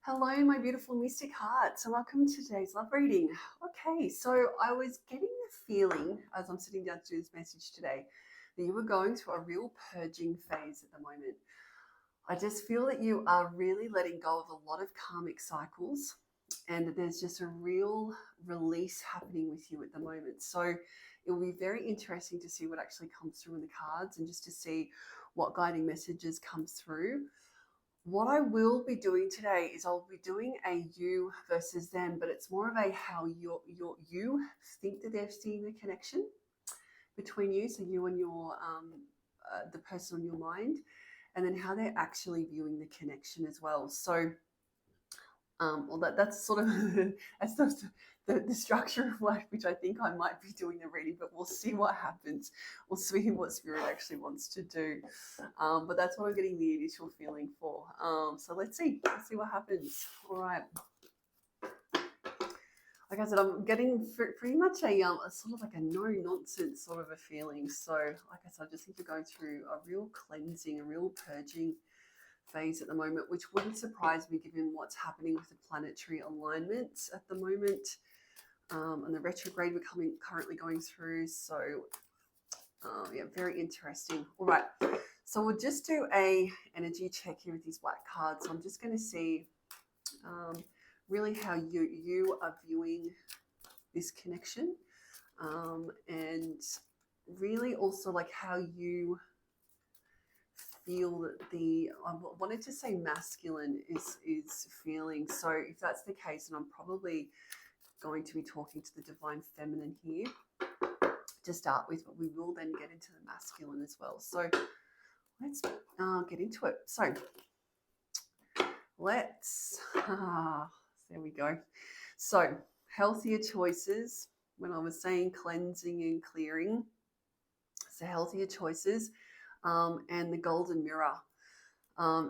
Hello, my beautiful mystic hearts, and welcome to today's love reading. Okay, so I was getting the feeling as I'm sitting down to do this message today that you were going through a real purging phase at the moment. I just feel that you are really letting go of a lot of karmic cycles and that there's just a real release happening with you at the moment. So it will be very interesting to see what actually comes through in the cards and just to see what guiding messages come through. What I will be doing today is I'll be doing a you versus them, but it's more of a how you think that they're seeing the connection between you, so you and your the person on your mind, and then how they're actually viewing the connection as well. So well, that's sort of that's the structure of life, which I think I might be doing the reading, but we'll see what happens. We'll see what spirit actually wants to do. But that's what I'm getting the initial feeling for. So let's see. Let's see what happens. All right. Like I said, I'm getting pretty much a sort of like a no nonsense sort of a feeling. So, like I said, I just think you're going through a real cleansing, a real purging phase at the moment, which wouldn't surprise me given what's happening with the planetary alignments at the moment, and the retrograde we're currently going through. So yeah, very interesting. All right, so we'll just do a energy check here with these black cards. So I'm just going to see really how you are viewing this connection, and really also like how you feel that I wanted to say masculine is feeling. So if that's the case, and I'm probably going to be talking to the divine feminine here to start with, but we will then get into the masculine as well. So let's get into it. So let's there we go. So healthier choices. When I was saying cleansing and clearing, so healthier choices, and the golden mirror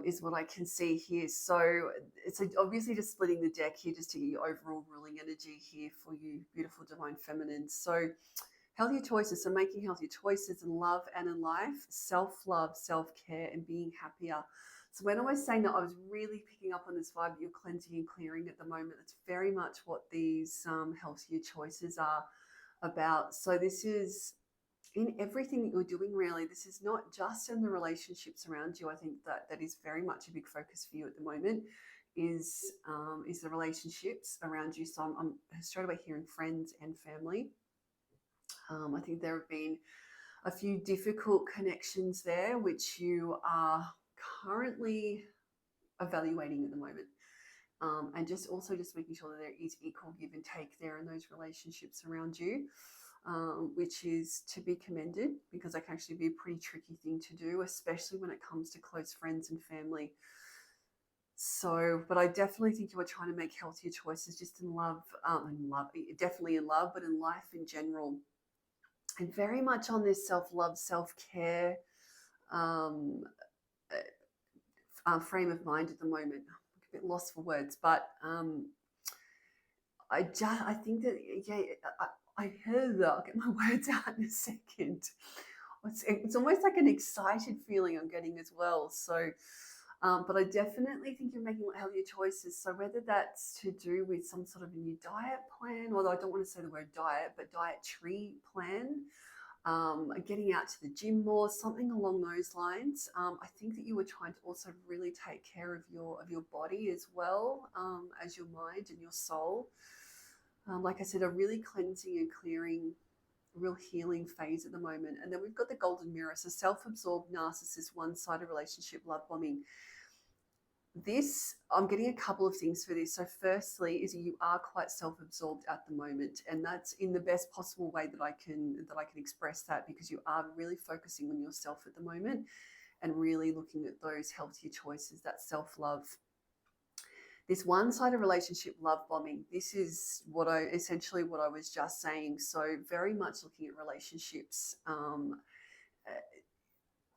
is what I can see here. So it's obviously just splitting the deck here just to get your overall ruling energy here for you beautiful divine feminines. So healthier choices, so making healthier choices in love and in life, self-love, self-care, and being happier. So when I was saying that, I was really picking up on this vibe that you're cleansing and clearing at the moment. That's very much what these healthier choices are about. So this is in everything that you're doing, really. This is not just in the relationships around you. I think that is very much a big focus for you at the moment, is the relationships around you. So I'm straight away hearing friends and family. I think there have been a few difficult connections there, which you are currently evaluating at the moment. And just also just making sure that there is equal give and take there in those relationships around you, which is to be commended, because that can actually be a pretty tricky thing to do, especially when it comes to close friends and family. So, but I definitely think you are trying to make healthier choices just in love, definitely in love, but in life in general, and very much on this self-love, self-care um, frame of mind at the moment. I'm a bit lost for words, but I think that, yeah, I heard that. I'll get my words out in a second. It's almost like an excited feeling I'm getting as well. So, but I definitely think you're making healthier choices. So whether that's to do with some sort of a new diet plan, although I don't want to say the word diet, but dietary plan, getting out to the gym more, something along those lines. I think that you were trying to also really take care of your body as well, as your mind and your soul. Like I said, a really cleansing and clearing, real healing phase at the moment. And then we've got the golden mirror, so self-absorbed, narcissist, one-sided relationship, love bombing. This, I'm getting a couple of things for this. So firstly is you are quite self-absorbed at the moment, and that's in the best possible way that I can express that, because you are really focusing on yourself at the moment and really looking at those healthier choices, that self-love. This one-sided relationship, love bombing, this is what I was just saying. So very much looking at relationships,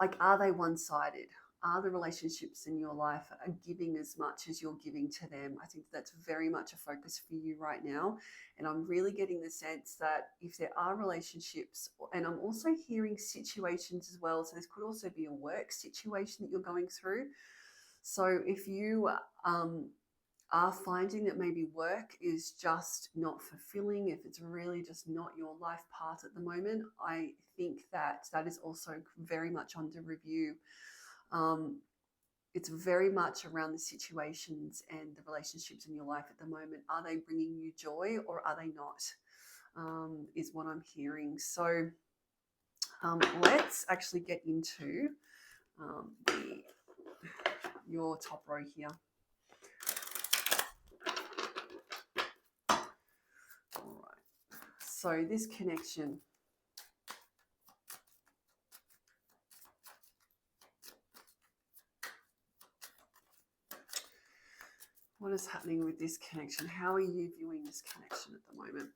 like, are they one-sided? Are the relationships in your life are giving as much as you're giving to them? I think that's very much a focus for you right now. And I'm really getting the sense that if there are relationships, and I'm also hearing situations as well, so this could also be a work situation that you're going through. So if you are finding that maybe work is just not fulfilling, if it's really just not your life path at the moment, I think that that is also very much under review. Um, it's very much around the situations and the relationships in your life at the moment. Are they bringing you joy or are they not? Is what I'm hearing. So let's actually get into your top row here. All right. So this connection. What is happening with this connection? How are you viewing this connection at the moment?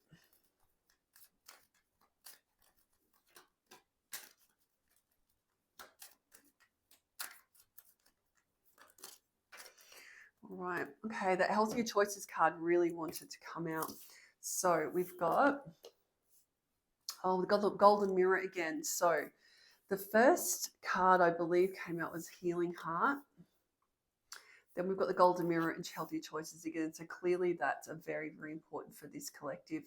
All right. Okay, that healthier choices card really wanted to come out. So we've got, we've got the golden mirror again. So the first card I believe came out was healing heart. Then we've got the golden mirror and healthier choices again. So clearly that's a very, very important for this collective.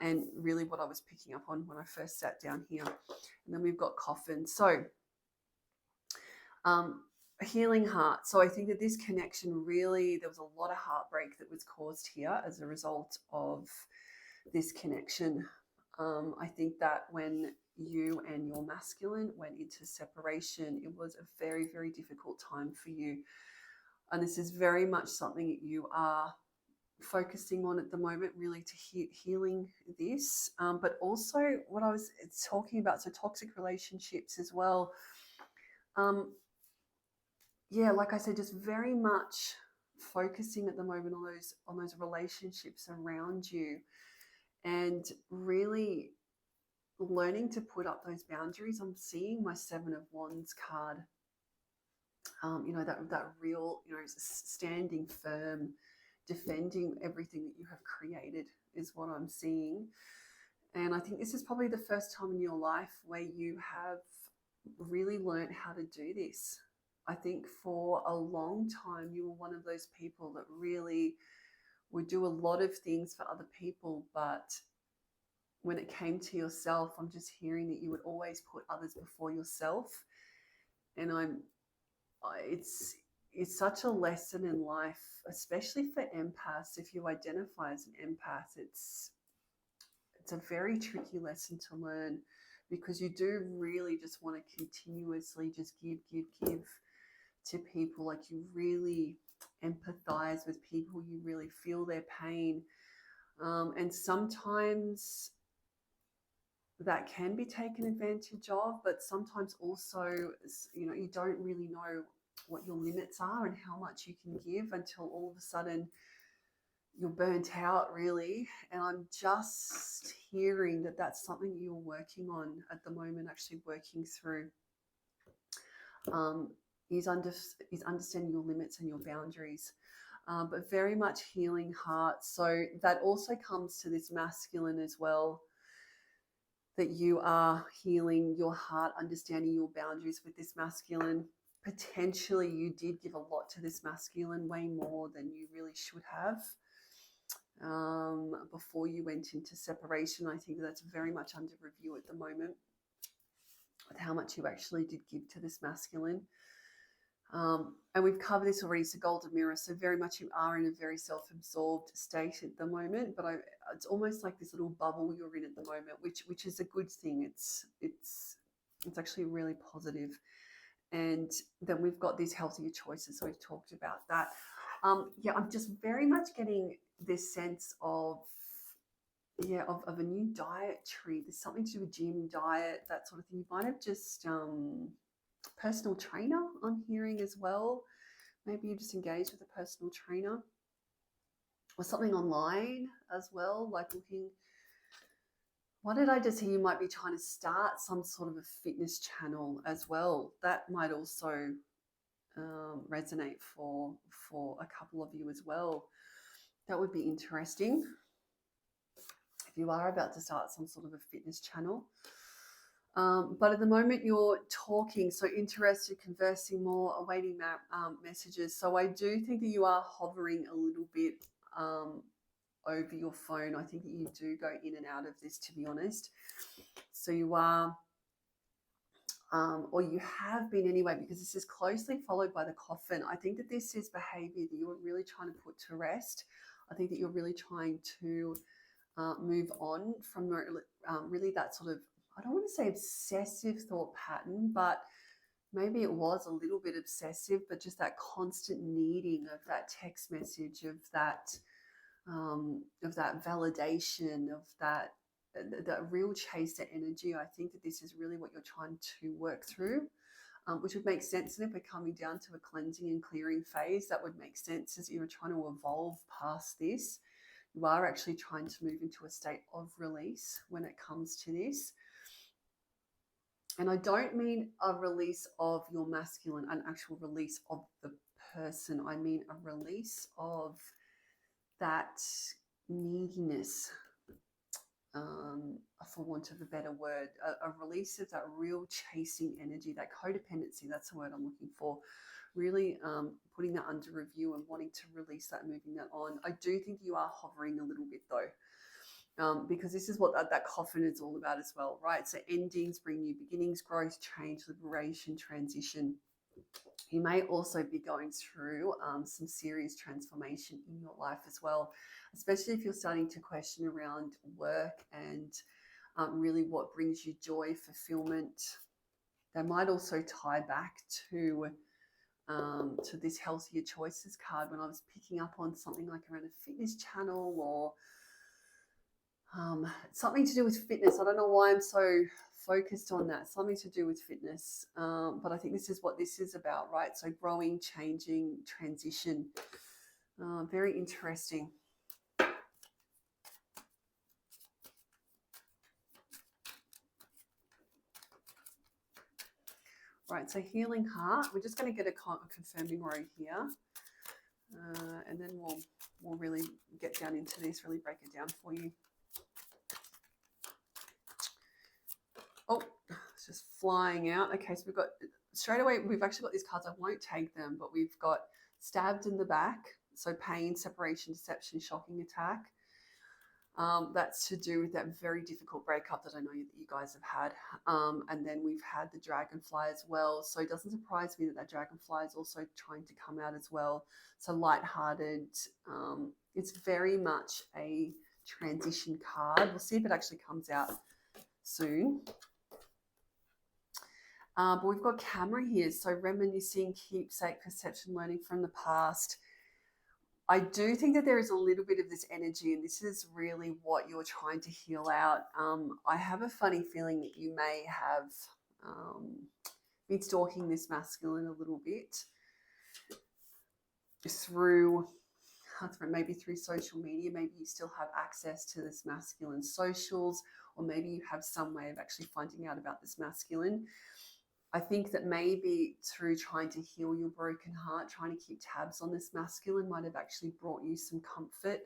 And really what I was picking up on when I first sat down here. And then we've got coffin. So a healing heart. So I think that this connection really, there was a lot of heartbreak that was caused here as a result of this connection. I think that when you and your masculine went into separation, it was a very, very difficult time for you. And this is very much something that you are focusing on at the moment, really to healing this. But also what I was talking about, so toxic relationships as well. Yeah, like I said, just very much focusing at the moment on those relationships around you, and really learning to put up those boundaries. I'm seeing my Seven of Wands card. That real, standing firm, defending everything that you have created is what I'm seeing. And I think this is probably the first time in your life where you have really learned how to do this. I think for a long time, you were one of those people that really would do a lot of things for other people, but when it came to yourself, I'm just hearing that you would always put others before yourself. And it's such a lesson in life, especially for empaths. If you identify as an empath, it's a very tricky lesson to learn, because you do really just want to continuously just give to people. Like, you really empathize with people, you really feel their pain, and sometimes that can be taken advantage of, but sometimes also, you don't really know what your limits are and how much you can give until all of a sudden you're burnt out, really. And I'm just hearing that that's something you're working on at the moment, actually working through. Is understanding your limits and your boundaries, but very much healing heart. So that also comes to this masculine as well, that you are healing your heart, understanding your boundaries with this masculine. Potentially you did give a lot to this masculine, way more than you really should have, before you went into separation. I think that's very much under review at the moment, with how much you actually did give to this masculine. And we've covered this already. So golden mirror. So very much you are in a very self-absorbed state at the moment, but it's almost like this little bubble you're in at the moment, which is a good thing. It's actually really positive. And then we've got these healthier choices. So we've talked about that. Yeah, I'm just very much getting this sense of a new dietary. There's something to do with gym, diet, that sort of thing. You might have just personal trainer, I'm hearing as well. Maybe you just engage with a personal trainer or something online as well, like looking. What did I just hear? You might be trying to start some sort of a fitness channel as well. That might also resonate for a couple of you as well. That would be interesting if you are about to start some sort of a fitness channel. But at the moment you're talking, so interested, conversing more, awaiting messages. So I do think that you are hovering a little bit um, over your phone. I think that you do go in and out of this, to be honest. So you are, or you have been anyway, because this is closely followed by the coffin. I think that this is behavior that you're really trying to put to rest. I think that you're really trying to move on from really that sort of, I don't want to say obsessive thought pattern, but maybe it was a little bit obsessive, but just that constant needing of that text message, of that validation, of that real chaser energy. I think that this is really what you're trying to work through, which would make sense. And if we're coming down to a cleansing and clearing phase, that would make sense as you're trying to evolve past this. You are actually trying to move into a state of release when it comes to this. And I don't mean a release of your masculine, an actual release of the person. I mean a release of that neediness, for want of a better word, a release of that real chasing energy, that codependency. That's the word I'm looking for. Really putting that under review and wanting to release that, moving that on. I do think you are hovering a little bit though, because this is what that coffin is all about as well, right? So endings bring new beginnings, growth, change, liberation, transition. You may also be going through some serious transformation in your life as well, especially if you're starting to question around work and really what brings you joy, fulfillment. They might also tie back to this healthier choices card when I was picking up on something like around a fitness channel or something to do with fitness. I don't know why I'm so focused on that. Something to do with fitness. But I think this is what this is about, right? So growing, changing, transition. Very interesting. Right, so healing heart. We're just going to get a confirming row here. And then we'll really get down into this, really break it down for you. Oh, it's just flying out. Okay, so we've got, straight away, we've actually got these cards. I won't take them, but we've got stabbed in the back. So pain, separation, deception, shocking attack. That's to do with that very difficult breakup that I know that you guys have had. And then we've had the dragonfly as well. So it doesn't surprise me that dragonfly is also trying to come out as well. So lighthearted. It's very much a transition card. We'll see if it actually comes out soon. But we've got camera here. So reminiscing, keepsake, perception, learning from the past. I do think that there is a little bit of this energy, and this is really what you're trying to heal out. I have a funny feeling that you may have been stalking this masculine a little bit through maybe through social media. Maybe you still have access to this masculine socials, or maybe you have some way of actually finding out about this masculine. I think that maybe through trying to heal your broken heart, trying to keep tabs on this masculine might have actually brought you some comfort.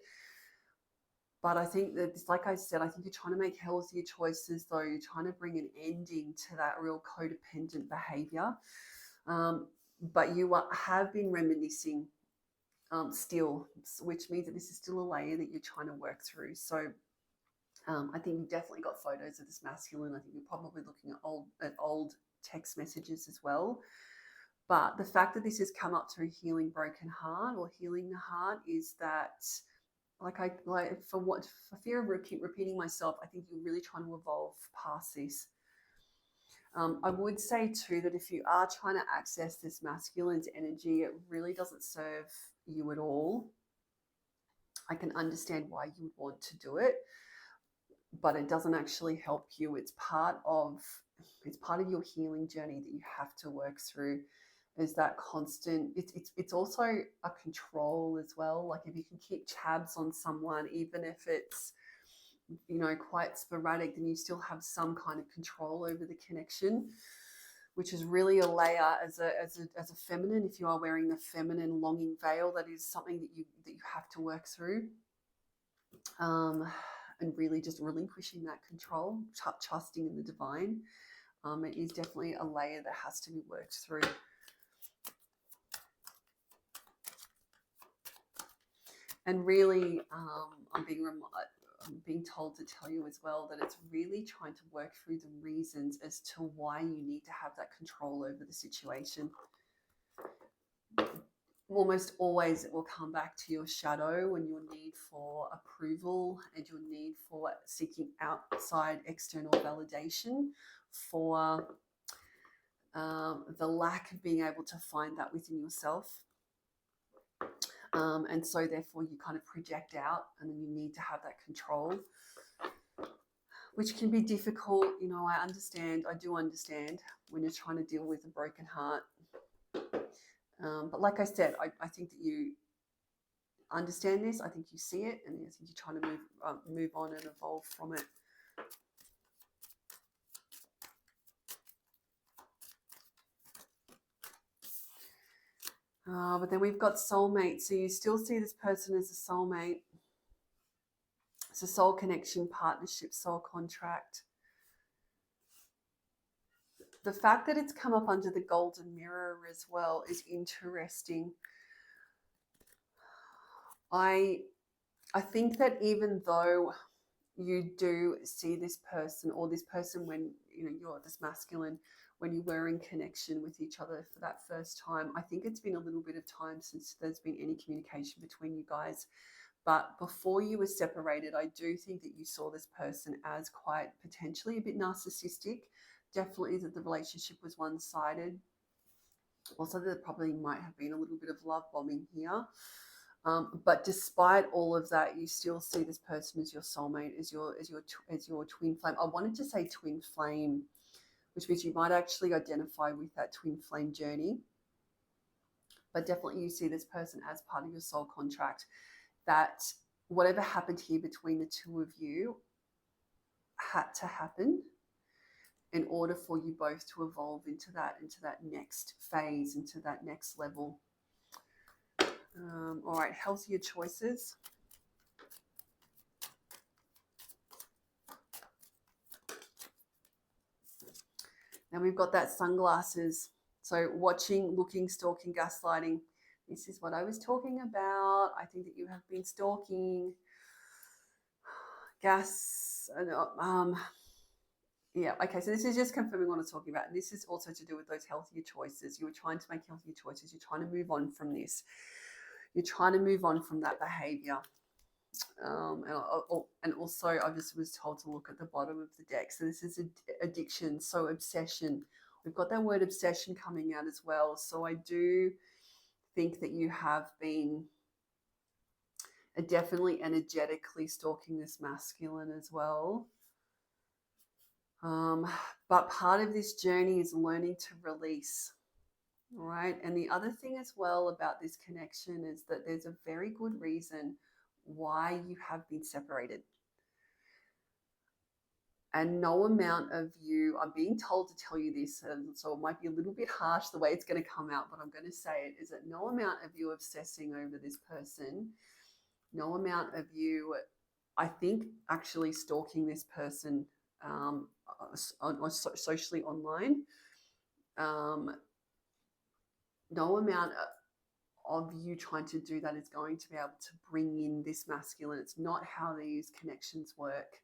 But I think that, like I said, I think you're trying to make healthier choices, though. You're trying to bring an ending to that real codependent behavior. But you have been reminiscing still, which means that this is still a layer that you're trying to work through. So I think you've definitely got photos of this masculine. I think you're probably looking at old text messages as well. But the fact that this has come up through healing broken heart or healing the heart is that, for fear of keep repeating myself, I think you're really trying to evolve past this. I would say too that if you are trying to access this masculine's energy, it really doesn't serve you at all. I can understand why you would want to do it, but it doesn't actually help you. It's part of your healing journey that you have to work through. Is that constant? It's also a control as well. Like if you can keep tabs on someone, even if it's quite sporadic, then you still have some kind of control over the connection, which is really a layer as a feminine. If you are wearing the feminine longing veil, that is something that you have to work through. And really just relinquishing that control, trusting in the divine. It is definitely a layer that has to be worked through. And really, I'm being told to tell you as well that it's really trying to work through the reasons as to why you need to have that control over the situation. Almost always it will come back to your shadow and your need for approval and your need for seeking outside external validation for the lack of being able to find that within yourself. And so therefore you kind of project out and then you need to have that control, which can be difficult. I do understand when you're trying to deal with a broken heart. But like I said, I think that you understand this. I think you see it, and I think you're trying to move on and evolve from it. But then we've got soulmate. So you still see this person as a soulmate. It's a soul connection, partnership, soul contract. The fact that it's come up under the golden mirror as well is interesting. I think that even though you do see this person, or this person when you're this masculine, when you were in connection with each other for that first time, I think it's been a little bit of time since there's been any communication between you guys. But before you were separated, I do think that you saw this person as quite potentially a bit narcissistic. Definitely that the relationship was one-sided. Also, there probably might have been a little bit of love bombing here. But despite all of that, you still see this person as your soulmate, as your twin flame. I wanted to say twin flame, which means you might actually identify with that twin flame journey. But definitely you see this person as part of your soul contract, that whatever happened here between the two of you had to happen in order for you both to evolve into that next phase, into that next level. All right, healthier choices. Now we've got that sunglasses. So watching, looking, stalking, gaslighting. This is what I was talking about. I think that you have been stalking, yeah, okay, so this is just confirming what I'm talking about. And this is also to do with those healthier choices. You were trying to make healthier choices. You're trying to move on from this. You're trying to move on from that behavior. And also I just was told to look at the bottom of the deck. So this is addiction, so obsession. We've got that word obsession coming out as well. So I do think that you have been definitely energetically stalking this masculine as well. But part of this journey is learning to release. All right. And the other thing as well about this connection is that there's a very good reason why you have been separated. And no amount of you, I'm being told to tell you this, and so it might be a little bit harsh the way it's going to come out, but I'm going to say it, is that no amount of you obsessing over this person, no amount of you, I think, actually stalking this person socially online, no amount of you trying to do that is going to be able to bring in this masculine. It's not how these connections work.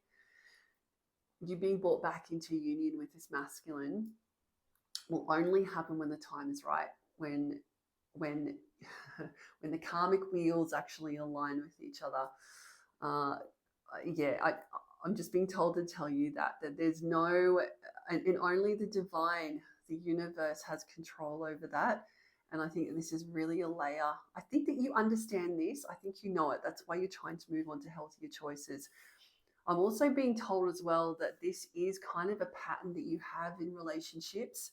You being brought back into union with this masculine will only happen when the time is right, when the karmic wheels actually align with each other. I'm just being told to tell you that there's no, and only the divine, the universe has control over that. And I think this is really a layer. I think that you understand this. I think you know it. That's why you're trying to move on to healthier choices. I'm also being told as well that this is kind of a pattern that you have in relationships,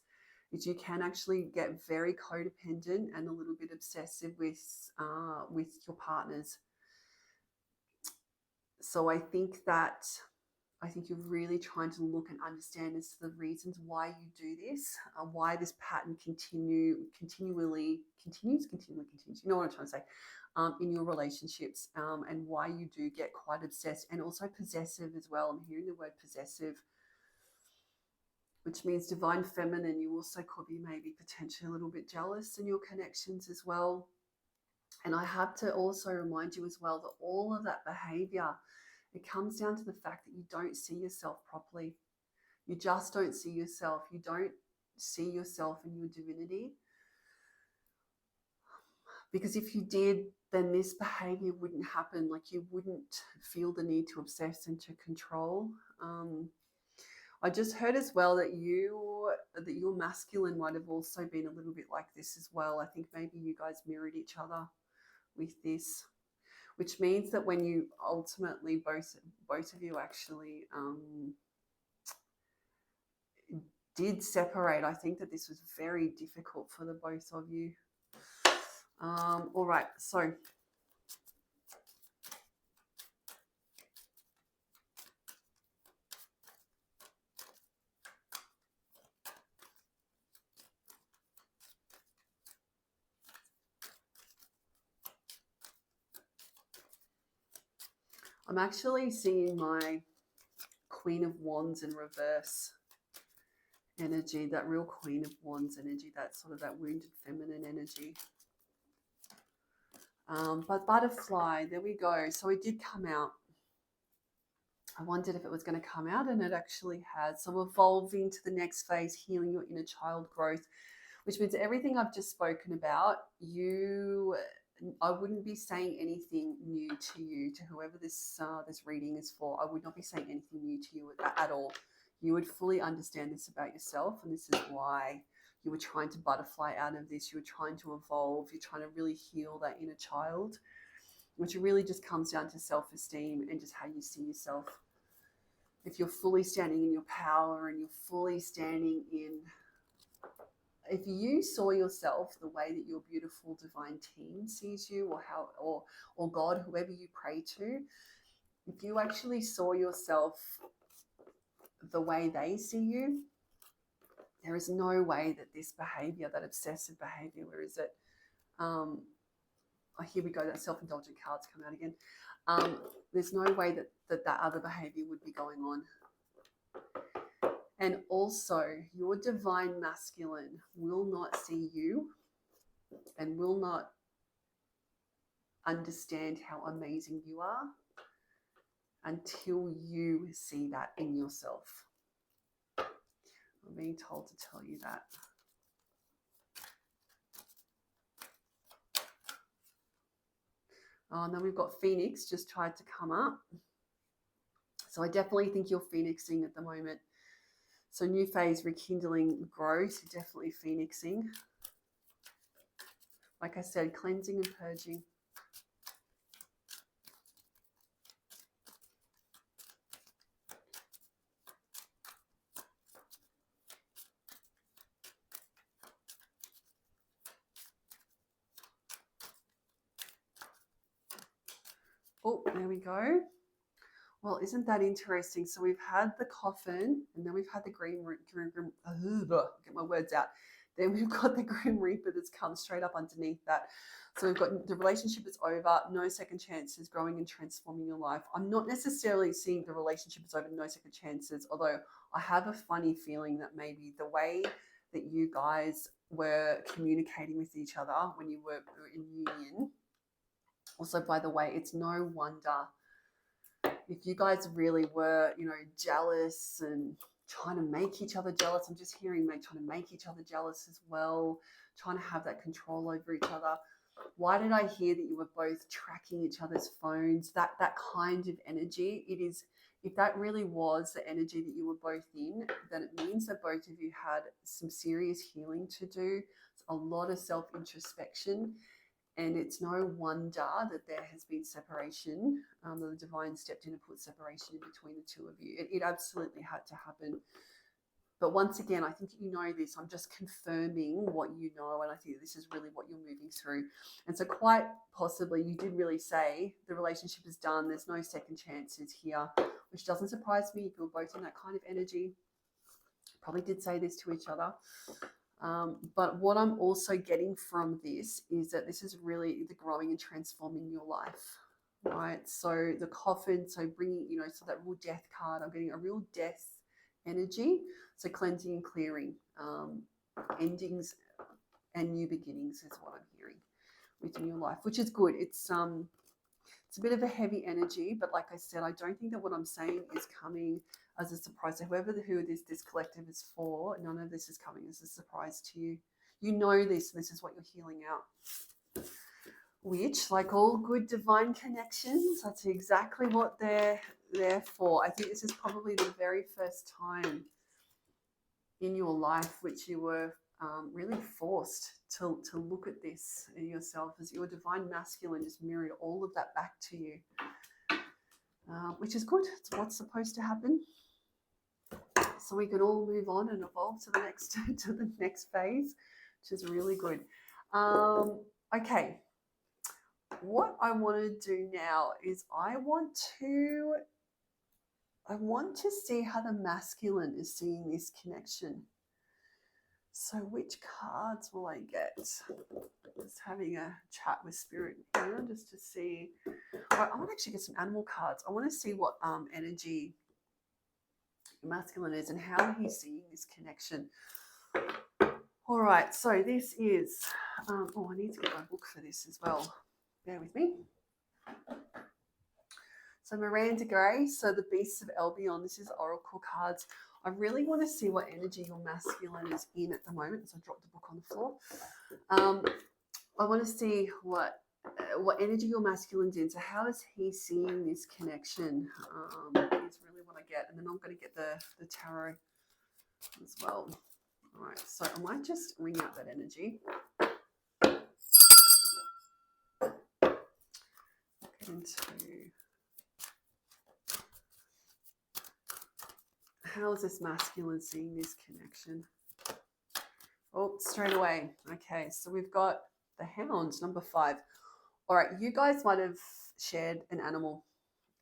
is you can actually get very codependent and a little bit obsessive with your partners. So I think you're really trying to look and understand as to the reasons why you do this, why this pattern continues. You know what I'm trying to say? In your relationships, and why you do get quite obsessed and also possessive as well. I'm hearing the word possessive. which means divine feminine. You also could be maybe potentially a little bit jealous in your connections as well. And I have to also remind you as well that all of that behavior, it comes down to the fact that you don't see yourself properly. You just don't see yourself. You don't see yourself in your divinity. Because if you did, then this behavior wouldn't happen. Like, you wouldn't feel the need to obsess and to control. I just heard as well that your masculine might have also been a little bit like this as well. I think maybe you guys mirrored each other with this, which means that when you ultimately both of you actually did separate, I think that this was very difficult for the both of you. All right, so I'm actually seeing my Queen of Wands in reverse energy, that real Queen of Wands energy, that sort of that wounded feminine energy. But butterfly, there we go. So it did come out. I wondered if it was going to come out, and it actually has. So evolving to the next phase, healing your inner child growth, which means everything I've just spoken about, I wouldn't be saying anything new to you, to whoever this reading is for. I would not be saying anything new to you at all. You would fully understand this about yourself, and this is why you were trying to butterfly out of this. You were trying to evolve. You're trying to really heal that inner child, which really just comes down to self-esteem and just how you see yourself. If you're fully standing in your power and you're fully standing in, if you saw yourself the way that your beautiful divine team sees you, or God, whoever you pray to, if you actually saw yourself the way they see you, there is no way that this behavior, that obsessive behavior, where is it? Oh, here we go, that self-indulgent card's come out again. There's no way that other behavior would be going on. And also, your divine masculine will not see you and will not understand how amazing you are until you see that in yourself. I'm being told to tell you that. And then we've got Phoenix just tried to come up. So I definitely think you're phoenixing at the moment. So new phase, rekindling growth, definitely phoenixing. Like I said, cleansing and purging. Oh, there we go. Well, isn't that interesting? So we've had the coffin, and then we've had the get my words out. Then we've got the Grim Reaper that's come straight up underneath that. So we've got the relationship is over, no second chances, growing and transforming your life. I'm not necessarily seeing the relationship is over, no second chances, although I have a funny feeling that maybe the way that you guys were communicating with each other when you were in union. Also, by the way, it's no wonder if you guys really were, jealous and trying to make each other jealous. I'm just hearing trying to make each other jealous as well, trying to have that control over each other. Why did I hear that you were both tracking each other's phones? That kind of energy, it is, if that really was the energy that you were both in, then it means that both of you had some serious healing to do, a lot of self-introspection. And it's no wonder that there has been separation, that the divine stepped in and put separation in between the two of you. It absolutely had to happen. But once again, I think you know this. I'm just confirming what you know, and I think this is really what you're moving through. And so quite possibly you did really say the relationship is done. There's no second chances here, which doesn't surprise me if you're both in that kind of energy. Probably did say this to each other. But what I'm also getting from this is that this is really the growing and transforming your life, right? So the coffin, so bringing, so that real death card, I'm getting a real death energy. So cleansing and clearing, endings and new beginnings is what I'm hearing within your life, which is good. It's a bit of a heavy energy, but like I said, I don't think that what I'm saying is coming as a surprise. So whoever who this collective is for, none of this is coming as a surprise to you. You know this, and this is what you're healing out. Which, like all good divine connections, that's exactly what they're there for. I think this is probably the very first time in your life which you were really forced to look at this in yourself, as your divine masculine just mirrored all of that back to you, which is good. It's what's supposed to happen. So we can all move on and evolve to the next phase, which is really good. Okay. What I want to do now is I want to see how the masculine is seeing this connection. So which cards will I get? Just having a chat with Spirit here just to see. I want to actually get some animal cards. I want to see what energy masculine is and how he's seeing this connection. All right, so this is, I need to get my book for this as well. Bear with me. So Miranda Gray, so the Beasts of Albion, this is Oracle cards. I really want to see what energy your masculine is in at the moment. So I dropped the book on the floor. I want to see what energy your masculine's in. So how is he seeing this connection? Is really what I get. And then I'm going to get the tarot as well. All right, so I might just ring out that energy. Get into how is this masculine seeing this connection? Oh, straight away. Okay, so we've got the Hound, number 5. All right, you guys might have shared an animal,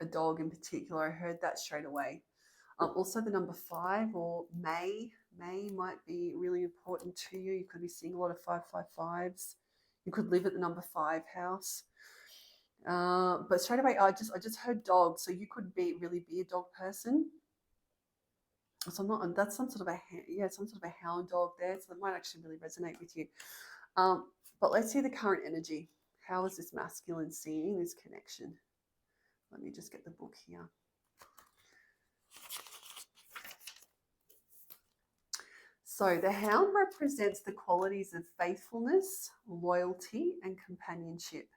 a dog in particular. I heard that straight away. Also the number 5 or May might be really important to you. You could be seeing a lot of 555s. You could live at the number 5 house. But straight away, I just heard dog. So you could really be a dog person. So I'm not. That's some sort of a hound dog there. So that might actually really resonate with you. But let's see the current energy. How is this masculine seeing this connection? Let me just get the book here. So the Hound represents the qualities of faithfulness, loyalty, and companionship.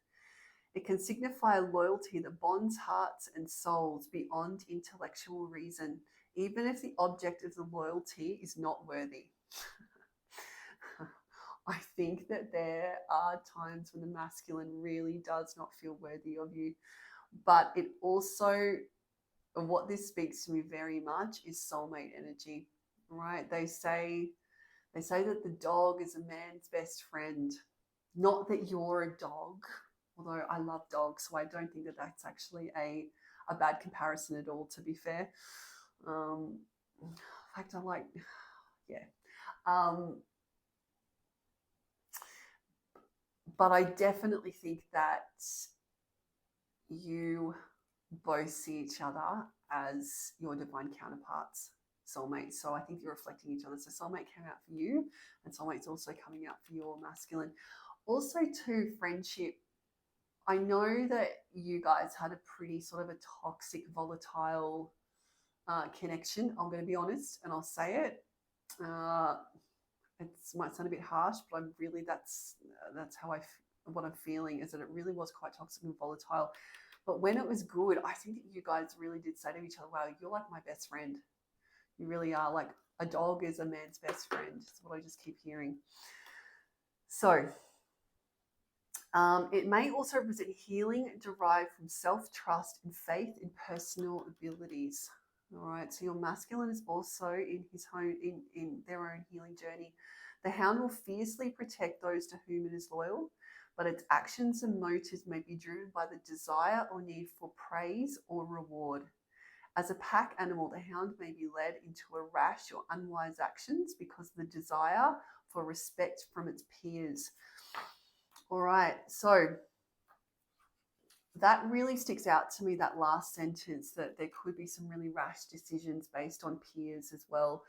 It can signify a loyalty that bonds hearts and souls beyond intellectual reason, even if the object of the loyalty is not worthy. I think that there are times when the masculine really does not feel worthy of you, but it also, what this speaks to me very much is soulmate energy, right? They say that the dog is a man's best friend. Not that you're a dog, although I love dogs, so I don't think that that's actually a bad comparison at all, to be fair. In fact, I like, but I definitely think that you both see each other as your divine counterparts, soulmates. So I think you're reflecting each other. So soulmate came out for you, and soulmate's also coming out for your masculine. Also, too, friendship. I know that you guys had a pretty sort of a toxic, volatile connection. I'm going to be honest, and I'll say it. It might sound a bit harsh, but I'm really that's how what I'm feeling is that it really was quite toxic and volatile. But when it was good, I think that you guys really did say to each other, wow, you're like my best friend. You really are. Like a dog is a man's best friend. That's what I just keep hearing. So it may also represent healing derived from self-trust and faith in personal abilities. All right, so your masculine is also in his own in their own healing journey. The Hound will fiercely protect those to whom it is loyal, but its actions and motives may be driven by the desire or need for praise or reward. As a pack animal, the Hound may be led into a rash or unwise actions because of the desire for respect from its peers. All right, so that really sticks out to me, that last sentence, that there could be some really rash decisions based on peers as well,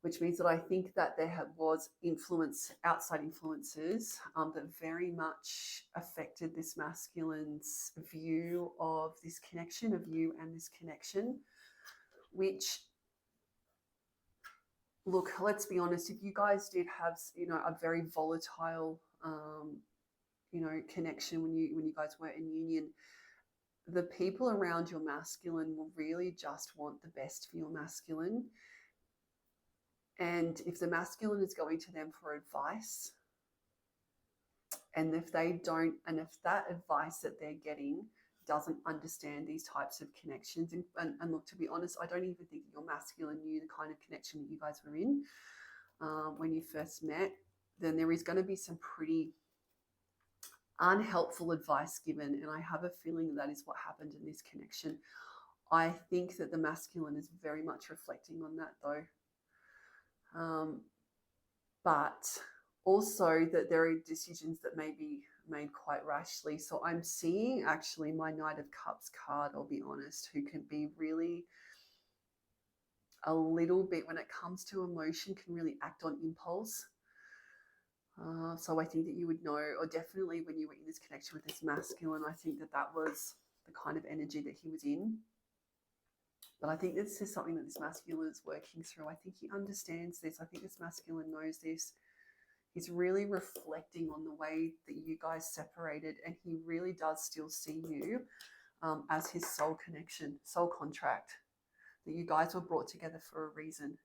which means that I think that there was influence, outside influences, that very much affected this masculine's view of this connection, of you and this connection, which, look, let's be honest, if you guys did have, a very volatile, connection when you guys were in union, the people around your masculine will really just want the best for your masculine. And if the masculine is going to them for advice, and if that advice that they're getting doesn't understand these types of connections, and look, to be honest, I don't even think your masculine knew the kind of connection that you guys were in when you first met, then there is going to be some pretty unhelpful advice given. And I have a feeling that is what happened in this connection. I think that the masculine is very much reflecting on that, though. But also that there are decisions that may be made quite rashly. So I'm seeing actually my Knight of Cups card, I'll be honest, who can be really a little bit, when it comes to emotion, can really act on impulse. So I think that you would know, or definitely when you were in this connection with this masculine, I think that was the kind of energy that he was in. But I think this is something that this masculine is working through. I think he understands this. I think this masculine knows this. He's really reflecting on the way that you guys separated, and he really does still see you as his soul connection, soul contract, that you guys were brought together for a reason.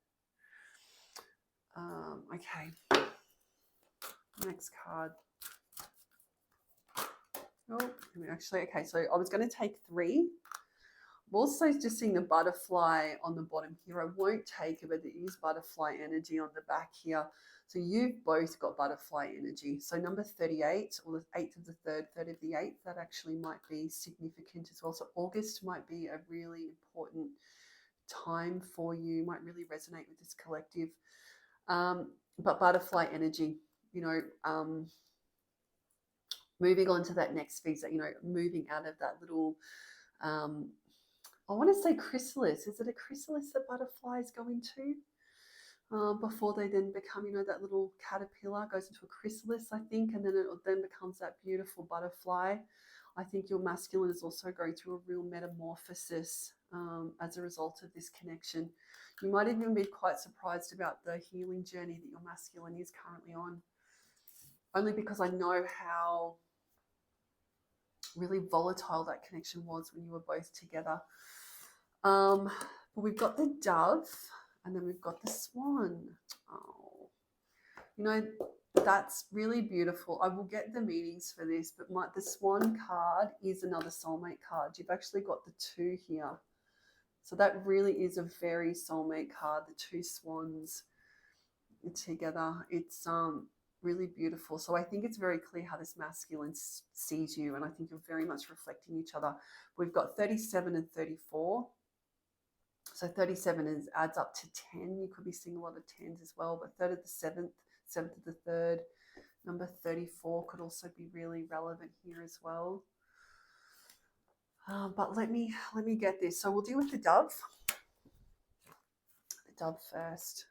Okay. Next card. Oh, actually, okay, so I was going to take 3. I'm also just seeing the butterfly on the bottom here. I won't take it, but there is butterfly energy on the back here. So you've both got butterfly energy. So number 38, or the 8th of the 3rd, 3rd of the 8th, that actually might be significant as well. So August might be a really important time for you, might really resonate with this collective. But butterfly energy, moving on to that next visa, moving out of that little, I want to say chrysalis. Is it a chrysalis that butterflies go into? Before they then become, that little caterpillar goes into a chrysalis, I think, and then it then becomes that beautiful butterfly. I think your masculine is also going through a real metamorphosis as a result of this connection. You might even be quite surprised about the healing journey that your masculine is currently on, only because I know how really volatile that connection was when you were both together. But we've got the dove, and then we've got the swan. Oh, that's really beautiful. I will get the meanings for this, but the swan card is another soulmate card. You've actually got the 2 here. So that really is a very soulmate card, the 2 swans together. It's really beautiful. So I think it's very clear how this masculine sees you, and I think you're very much reflecting each other. We've got 37 and 34. So 37 adds up to 10. You could be seeing a lot of 10s as well, but 3rd of the 7th, 7th of the 3rd, number 34 could also be really relevant here as well. But let me get this. So we'll deal with the dove. The dove first.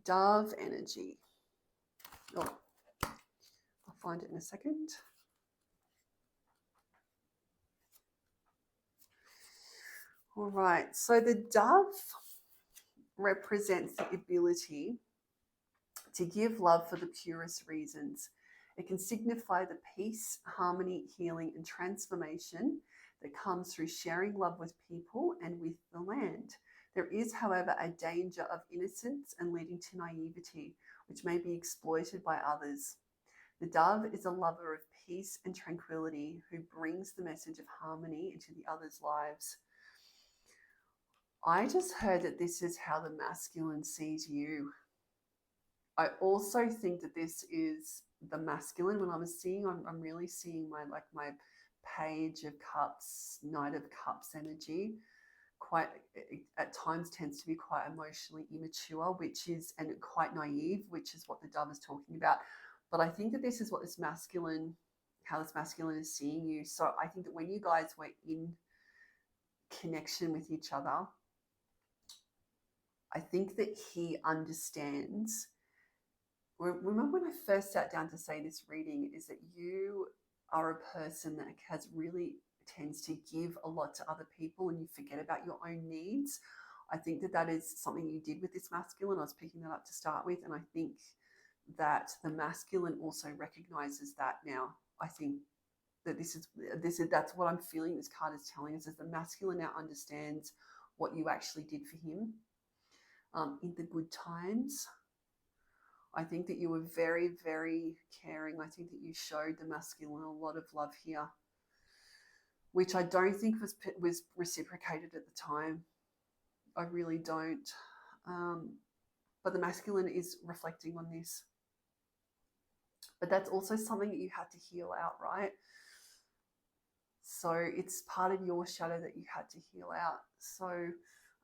Dove energy. Oh, I'll find it in a second. All right, so the dove represents the ability to give love for the purest reasons. It can signify the peace, harmony, healing, and transformation that comes through sharing love with people and with the land. There is, however, a danger of innocence and leading to naivety, which may be exploited by others. The dove is a lover of peace and tranquility who brings the message of harmony into the others' lives. I just heard that this is how the masculine sees you. I also think that this is the masculine. When I was seeing, I'm really seeing my Page of Cups, Knight of Cups energy. Quite at times tends to be quite emotionally immature, and quite naive, which is what the dove is talking about. But I think that this is what this masculine how this masculine is seeing you. So I think that when you guys were in connection with each other, I think that he understands. Remember when I first sat down to say this reading, is that you are a person that has really tends to give a lot to other people and you forget about your own needs. I think that that is something you did with this masculine. I was picking that up to start with, and I think that the masculine also recognizes that now. I think that this is that's what I'm feeling this card is telling us, is the masculine now understands what you actually did for him in the good times. I think that you were very, very caring. I think that you showed the masculine a lot of love here, which I don't think was reciprocated at the time. I really don't. But the masculine is reflecting on this. But that's also something that you had to heal out, right? So it's part of your shadow that you had to heal out. So,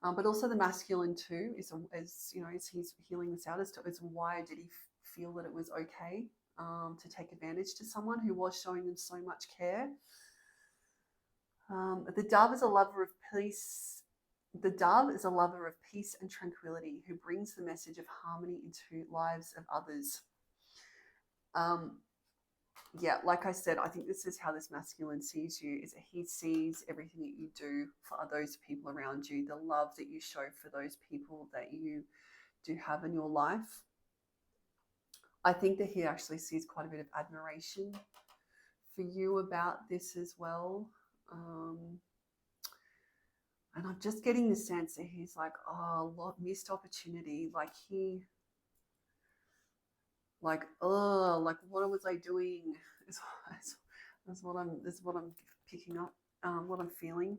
but also the masculine too is you know, as he's healing this out, as to why did he feel that it was okay to take advantage to someone who was showing them so much care. The dove is a lover of peace. The dove is a lover of peace and tranquility who brings the message of harmony into lives of others. Yeah, like I said, I think this is how this masculine sees you, is that he sees everything that you do for those people around you, the love that you show for those people that you do have in your life. I think that he actually sees quite a bit of admiration for you about this as well. And I'm just getting the sense that he's like, oh, missed opportunity. Like what was I doing? That's what I'm picking up, what I'm feeling.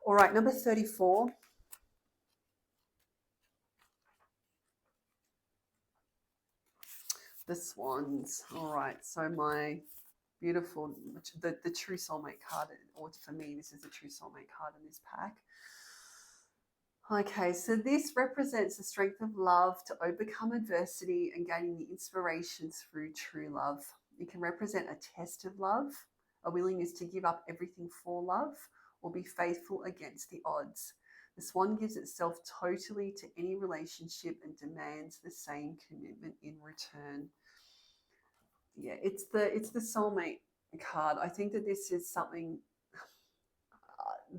All right, number 34. The swans. All right, so my beautiful, the true soulmate card, or for me, this is the true soulmate card in this pack. Okay, so this represents the strength of love to overcome adversity and gaining the inspiration through true love. It can represent a test of love, a willingness to give up everything for love, or be faithful against the odds. The swan gives itself totally to any relationship and demands the same commitment in return. Yeah, it's the soulmate card. I think that this is something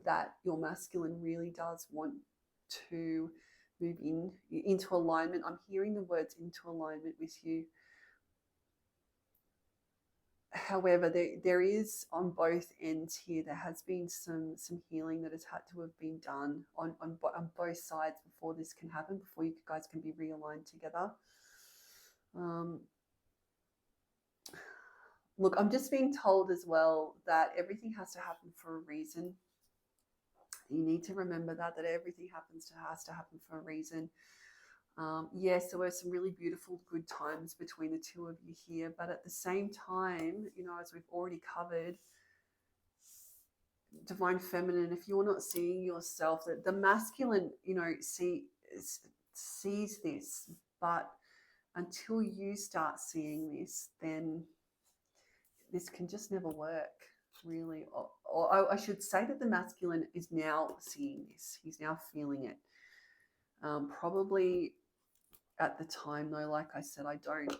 that your masculine really does want to move into alignment. I'm hearing the words into alignment with you. However, there is on both ends here, there has been some healing that has had to have been done on both sides before this can happen, before you guys can be realigned together. Look, I'm just being told as well that everything has to happen for a reason. You need to remember that everything has to happen for a reason. Yes, there were some really beautiful, good times between the two of you here, but at the same time, you know, as we've already covered, divine feminine, if you're not seeing yourself, that the masculine, you know, sees this, but until you start seeing this, then this can just never work, really. Or I should say that the masculine is now seeing this. He's now feeling it. Probably at the time, though, like I said, I don't.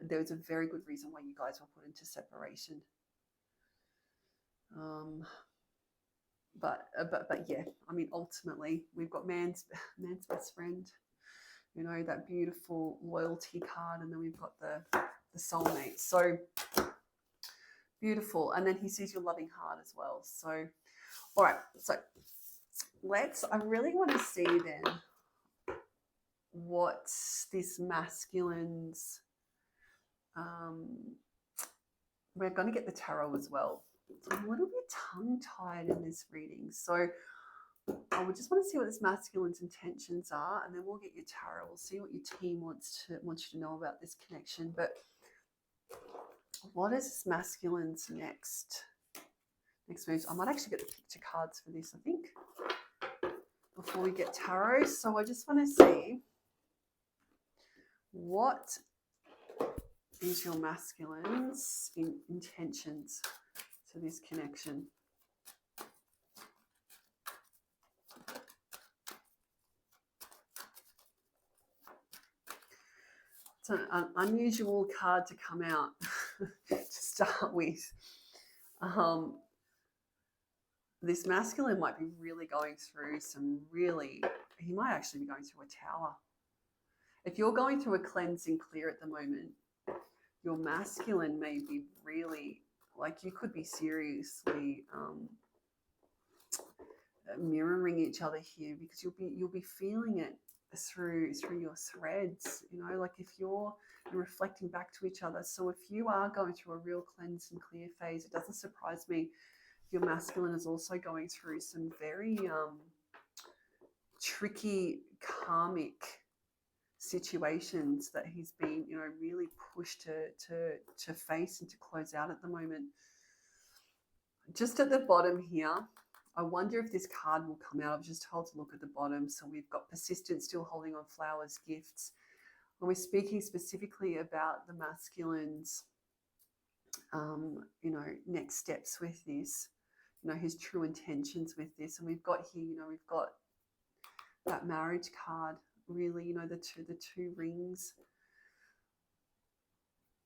There was a very good reason why you guys were put into separation. But yeah, I mean, ultimately, we've got man's best friend. You know, that beautiful loyalty card, and then we've got the soulmate. So beautiful. And then he sees your loving heart as well. So, all right. So I really want to see then what this masculine's, we're going to get the tarot as well. So I'm a little bit tongue-tied in this reading. So I would just want to see what this masculine's intentions are, and then we'll get your tarot. We'll see what your team wants you to know about this connection. But what is this masculine's next moves? I might actually get the picture cards for this, I think, before we get tarot. So I just want to see what is your masculine's intentions to this connection? It's an unusual card to come out to start with. This masculine might be really going through he might actually be going through a tower. If you're going through a cleanse and clear at the moment, your masculine may be really, like, you could be seriously mirroring each other here, because you'll be feeling it through your threads, you know, like if you're reflecting back to each other. So if you are going through a real cleanse and clear phase, it doesn't surprise me your masculine is also going through some very tricky karmic situations that he's been, you know, really pushed to face and to close out at the moment. Just at the bottom here, I wonder if this card will come out. I was just told to look at the bottom. So we've got persistence, still holding on, flowers, gifts. When we're speaking specifically about the masculine's, you know, next steps with this, you know, his true intentions with this. And we've got here, you know, we've got that marriage card, really, you know, the two rings,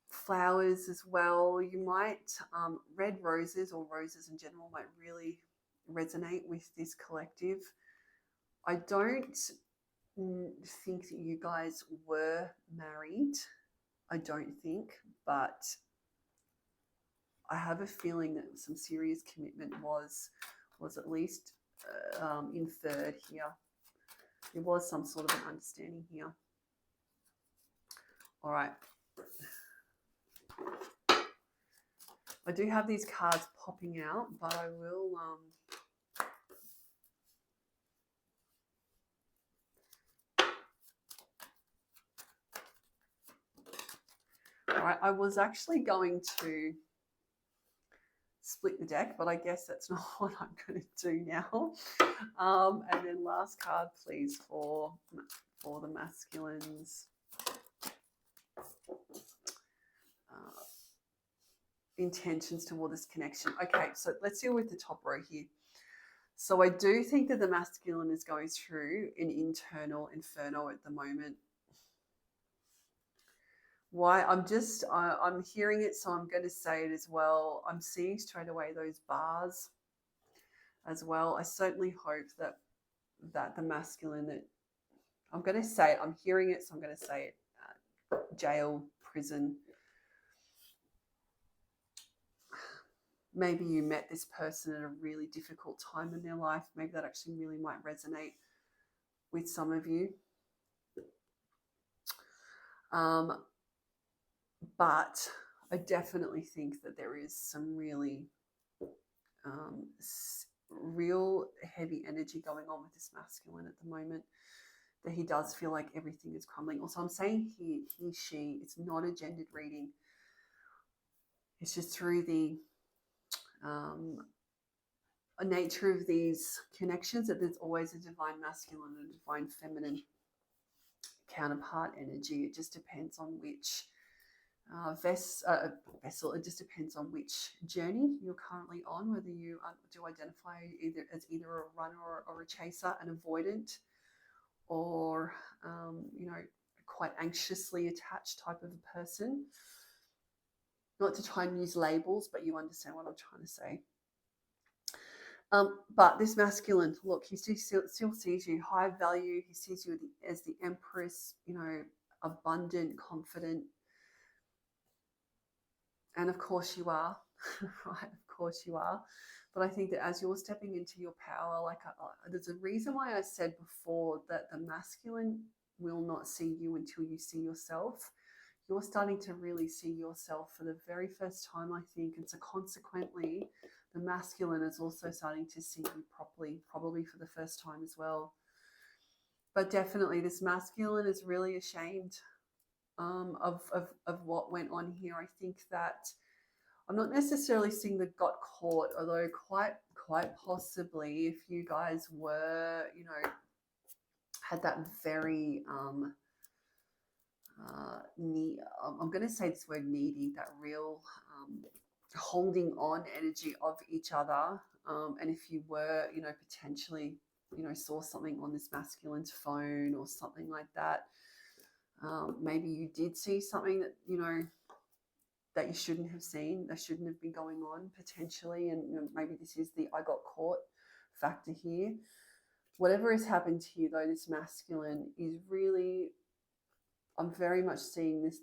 flowers as well. You might, red roses or roses in general might really resonate with this collective. I don't think that you guys were married. I don't think, but I have a feeling that some serious commitment was at least inferred here. There was some sort of an understanding here. All right. I do have these cards popping out, but I will all right, I was actually going to split the deck, but I guess that's not what I'm going to do now. And then last card, please, for the masculines. Intentions toward this connection. Okay, so let's deal with the top row here. So I do think that the masculine is going through an internal inferno at the moment. Why? I'm hearing it, so I'm going to say it as well. I'm seeing straight away those bars as well. I certainly hope that the masculine, that I'm going to say it, I'm hearing it, so I'm going to say it, jail, prison. Maybe you met this person at a really difficult time in their life. Maybe that actually really might resonate with some of you. But I definitely think that there is some really real heavy energy going on with this masculine at the moment, that he does feel like everything is crumbling. Also, I'm saying he, she, it's not a gendered reading. It's just through the nature of these connections that there's always a divine masculine and a divine feminine counterpart energy. It just depends on which vessel. It just depends on which journey you're currently on, whether you do identify as either a runner or a chaser, an avoidant, or you know, quite anxiously attached type of a person. Not to try and use labels, but you understand what I'm trying to say. But this masculine, look, he still sees you high value. He sees you as the empress, you know, abundant, confident. And of course you are, right? Of course you are. But I think that as you're stepping into your power, like there's a reason why I said before that the masculine will not see you until you see yourself. You're starting to really see yourself for the very first time, I think. And so consequently, the masculine is also starting to see you properly, probably for the first time as well. But definitely this masculine is really ashamed of what went on here. I think that I'm not necessarily seeing that got caught, although quite possibly if you guys were, you know, had that very I'm going to say this word needy, that real holding on energy of each other. And if you were, potentially, saw something on this masculine's phone or something like that, maybe you did see something that, that you shouldn't have seen, that shouldn't have been going on potentially. And maybe this is the I got caught factor here. Whatever has happened to you, though, this masculine is really, I'm very much seeing this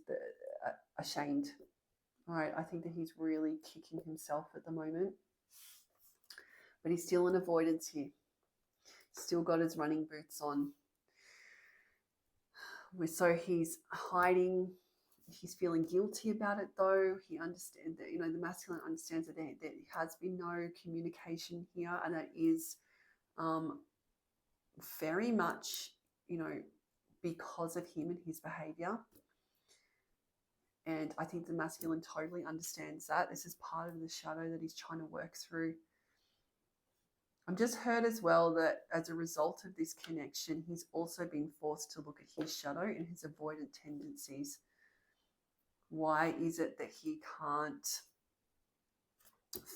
ashamed. All right, I think that he's really kicking himself at the moment, but he's still in avoidance here. Still got his running boots on. So he's hiding. He's feeling guilty about it, though. He understands that, the masculine understands that there has been no communication here, and that is very much, because of him and his behavior. And I think the masculine totally understands that. This is part of the shadow that he's trying to work through. I'm just heard as well that as a result of this connection, he's also been forced to look at his shadow and his avoidant tendencies. Why is it that he can't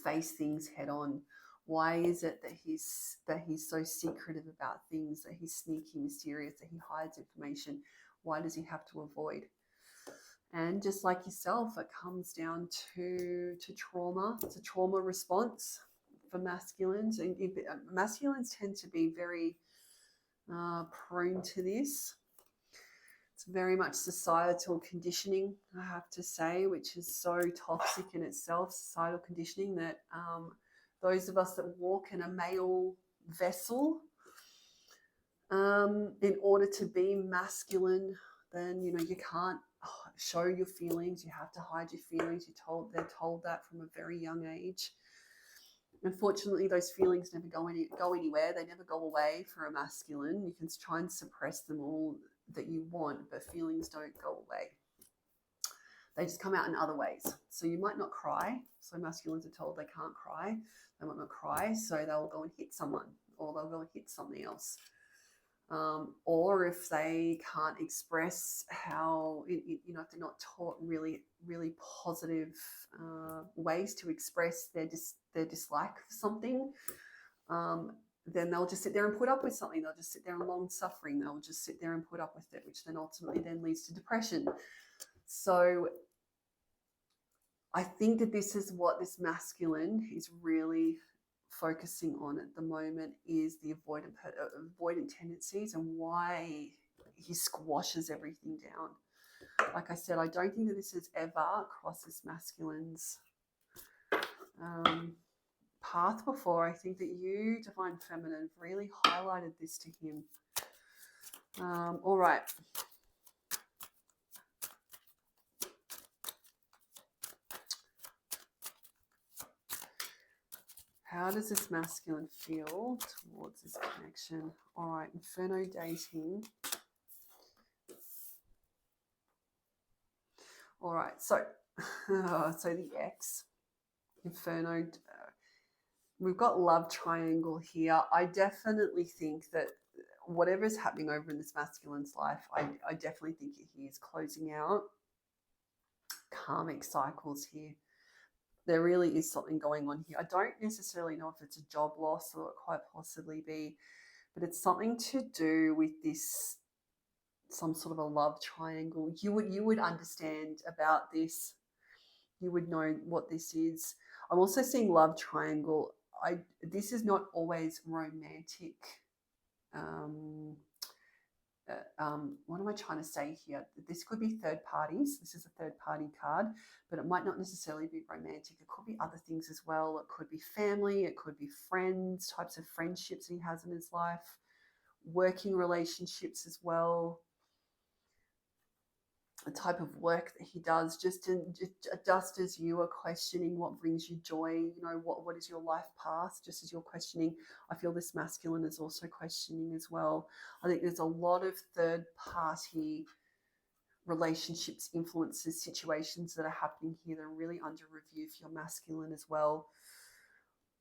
face things head on? Why is it that he's so secretive about things, that he's sneaky, mysterious, that he hides information? Why does he have to avoid? And just like yourself, it comes down to trauma. It's a trauma response for masculines. And masculines tend to be very prone to this. It's very much societal conditioning, I have to say, which is so toxic in itself, societal conditioning, that those of us that walk in a male vessel, in order to be masculine, then, you can't show your feelings. You have to hide your feelings. They're told that from a very young age. Unfortunately, those feelings never go anywhere. They never go away for a masculine. You can try and suppress them all that you want, but feelings don't go away. They just come out in other ways. So you might not cry. So masculines are told they can't cry. They might not cry, so they'll go and hit someone, or they'll go and hit something else. Or if they can't express how, if they're not taught really, really positive ways to express their dislike for something, then they'll just sit there and put up with something. They'll just sit there in long suffering. They'll just sit there and put up with it, which then ultimately then leads to depression. So I think that this is what this masculine is really focusing on at the moment, is the avoidant tendencies and why he squashes everything down. Like I said, I don't think that this has ever crossed this masculine's path before. I think that you, Divine Feminine, really highlighted this to him. All right. How does this masculine feel towards this connection? All right, Inferno dating. All right, so the ex, Inferno, we've got love triangle here. I definitely think that whatever's happening over in this masculine's life, I definitely think he is closing out karmic cycles here. There really is something going on here. I don't necessarily know if it's a job loss, or it quite possibly be, but it's something to do with this, some sort of a love triangle. You would understand about this. You would know what this is. I'm also seeing love triangle. This is not always romantic. What am I trying to say here? This could be third parties. This is a third party card, but it might not necessarily be romantic. It could be other things as well. It could be family. It could be friends, types of friendships he has in his life, working relationships as well, the type of work that he does, just as you are questioning what brings you joy, what is your life path, just as you're questioning, I feel this masculine is also questioning as well. I think there's a lot of third party relationships, influences, situations that are happening here that are really under review for your masculine as well.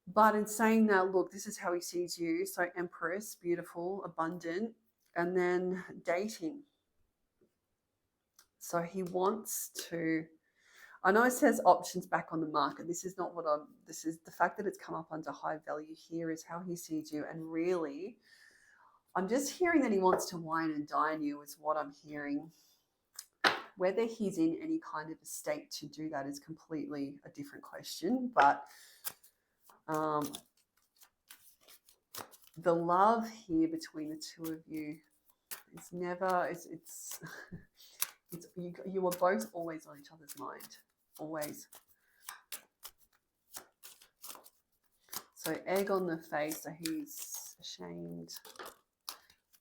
But in saying that, look, this is how he sees you. So Empress, beautiful, abundant, and then dating. So he wants to, I know it says options back on the market. This is not what this is the fact that it's come up under high value here is how he sees you. And really, I'm just hearing that he wants to wine and dine you is what I'm hearing. Whether he's in any kind of a state to do that is completely a different question. But the love here between the two of you is never, it's you are both always on each other's mind, always. So egg on the face, so he's ashamed.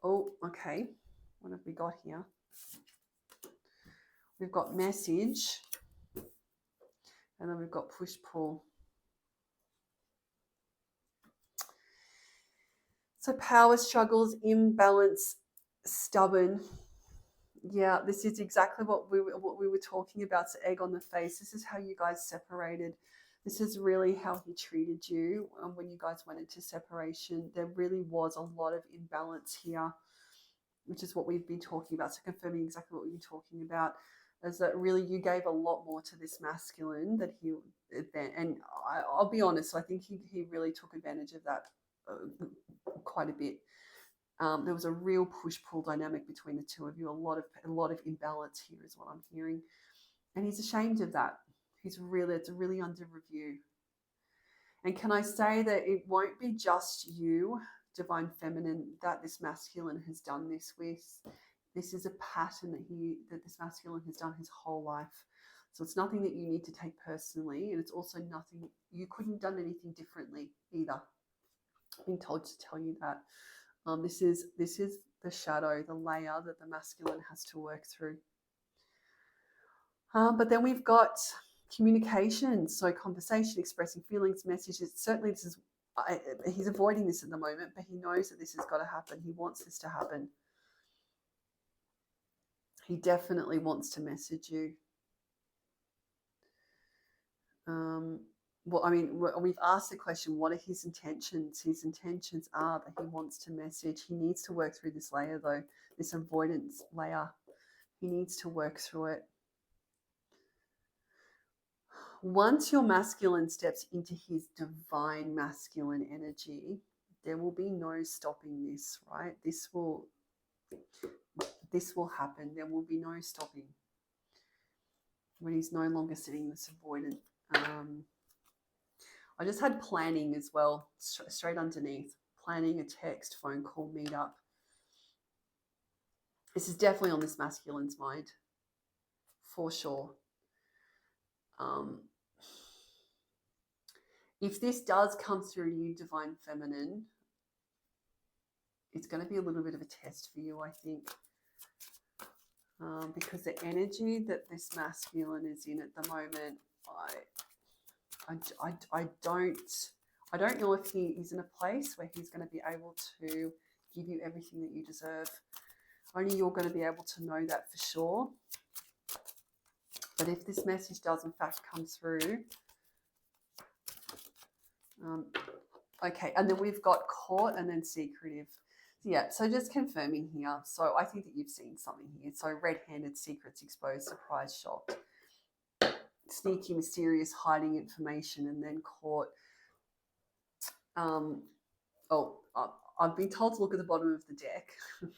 Oh, okay. What have we got here? We've got message, and then we've got push-pull. So power struggles, imbalance, stubborn. Yeah, this is exactly what we were talking about. So egg on the face. This is how you guys separated. This is really how he treated you when you guys went into separation. There really was a lot of imbalance here, which is what we've been talking about. So confirming exactly what we've been talking about is that really you gave a lot more to this masculine that he, and I'll be honest, I think he really took advantage of that quite a bit. There was a real push-pull dynamic between the two of you. A lot of imbalance here is what I'm hearing, and he's ashamed of that. It's really under review. And can I say that it won't be just you, Divine Feminine, that this masculine has done this with. This is a pattern that this masculine has done his whole life. So it's nothing that you need to take personally, and it's also nothing you couldn't have done anything differently either. I'm being told to tell you that. This is the shadow, the layer that the masculine has to work through. But then we've got communication, so conversation, expressing feelings, messages. Certainly, he's avoiding this at the moment, but he knows that this has got to happen. He wants this to happen. He definitely wants to message you. Well, I mean, we've asked the question, what are his intentions? His intentions are that he wants to message. He needs to work through this layer, though, this avoidance layer. He needs to work through it. Once your masculine steps into his divine masculine energy, there will be no stopping this, right? This will happen. There will be no stopping when he's no longer sitting this avoidant. I just had planning as well, straight underneath. Planning a text, phone call, meetup. This is definitely on this masculine's mind, for sure. If this does come through you, Divine Feminine, it's going to be a little bit of a test for you, I think. Because the energy that this masculine is in at the moment, I don't know if he is in a place where he's going to be able to give you everything that you deserve. Only you're going to be able to know that for sure. But if this message does in fact come through, okay, and then we've got caught and then secretive. Yeah, so just confirming here. So I think that you've seen something here. So red-handed, secrets exposed, surprise, shocked, sneaky, mysterious, hiding information, and then caught. I've been told to look at the bottom of the deck. I'm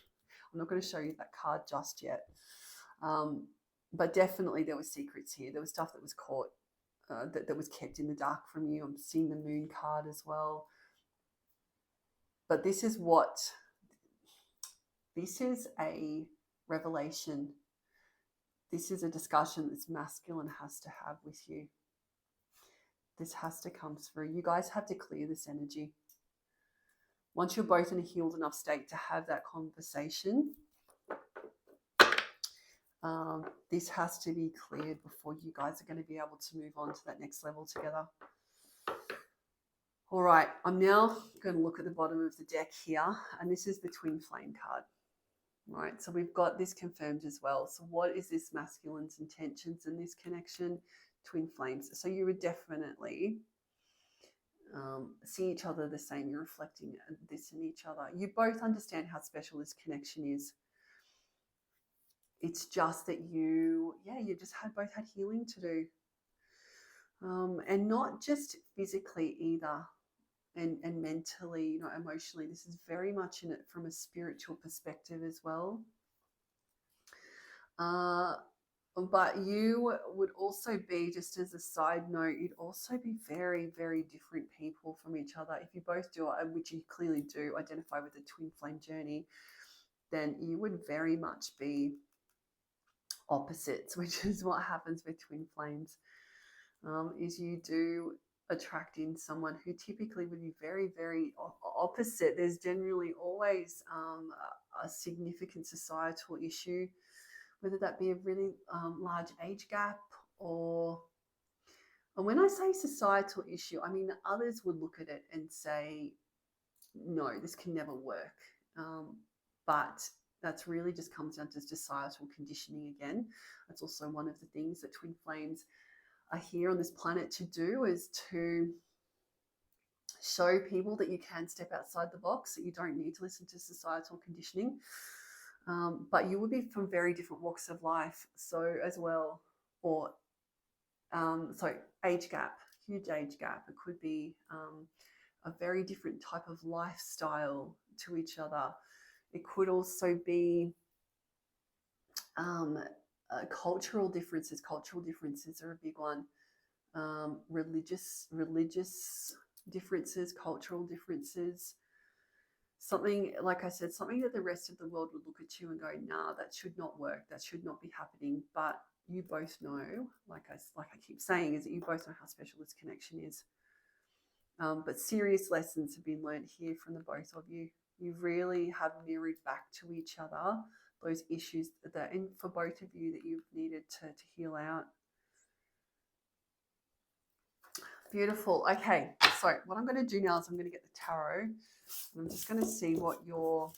not going to show you that card just yet. But definitely there were secrets here. There was stuff that was caught, that was kept in the dark from you. I'm seeing the moon card as well. But this is a revelation. This is a discussion this masculine has to have with you. This has to come through. You guys have to clear this energy. Once you're both in a healed enough state to have that conversation, this has to be cleared before you guys are going to be able to move on to that next level together. All right, I'm now going to look at the bottom of the deck here, and this is the Twin Flame card. Right, so we've got this confirmed as well. So what is this masculine's intentions in this connection? Twin flames. So you would definitely see each other the same. You're reflecting this in each other. You both understand how special this connection is. It's just that you just both had healing to do. And not just physically either, and mentally, emotionally. This is very much in it from a spiritual perspective as well. But you would also be, just as a side note, you'd also be very, very different people from each other. If you both do, which you clearly do, identify with the twin flame journey, then you would very much be opposites, which is what happens with twin flames. Is you do attract in someone who typically would be very, very opposite. There's generally always a significant societal issue, whether that be a really large age gap, or and when I say societal issue, I mean others would look at it and say, no, this can never work. But that's really just comes down to societal conditioning again. That's also one of the things that twin flames are here on this planet to do, is to show people that you can step outside the box, that you don't need to listen to societal conditioning. But you would be from very different walks of life, so as well, or age gap, huge age gap. It could be a very different type of lifestyle to each other. It could also be cultural differences. Cultural differences are a big one. Religious differences, cultural differences. Something, like I said, something that the rest of the world would look at you and go, nah, that should not work. That should not be happening. But you both know, like I keep saying, is that you both know how special this connection is. But serious lessons have been learned here from the both of you. You really have mirrored back to each other those issues that, and for both of you, that you've needed to heal out. Beautiful. Okay, so what I'm going to do now is I'm going to get the tarot, and I'm just going to see what your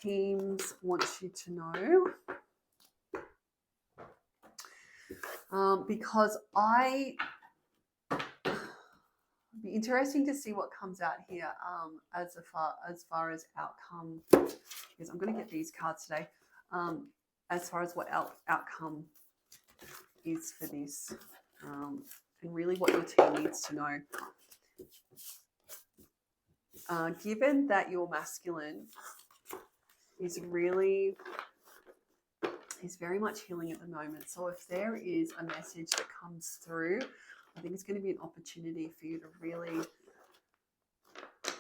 teams want you to know. Because it'd be interesting to see what comes out here as far as outcome, because I'm going to get these cards today, as far as what outcome is for this, and really what your team needs to know. Given that your masculine is very much healing at the moment, so if there is a message that comes through, I think it's going to be an opportunity for you to really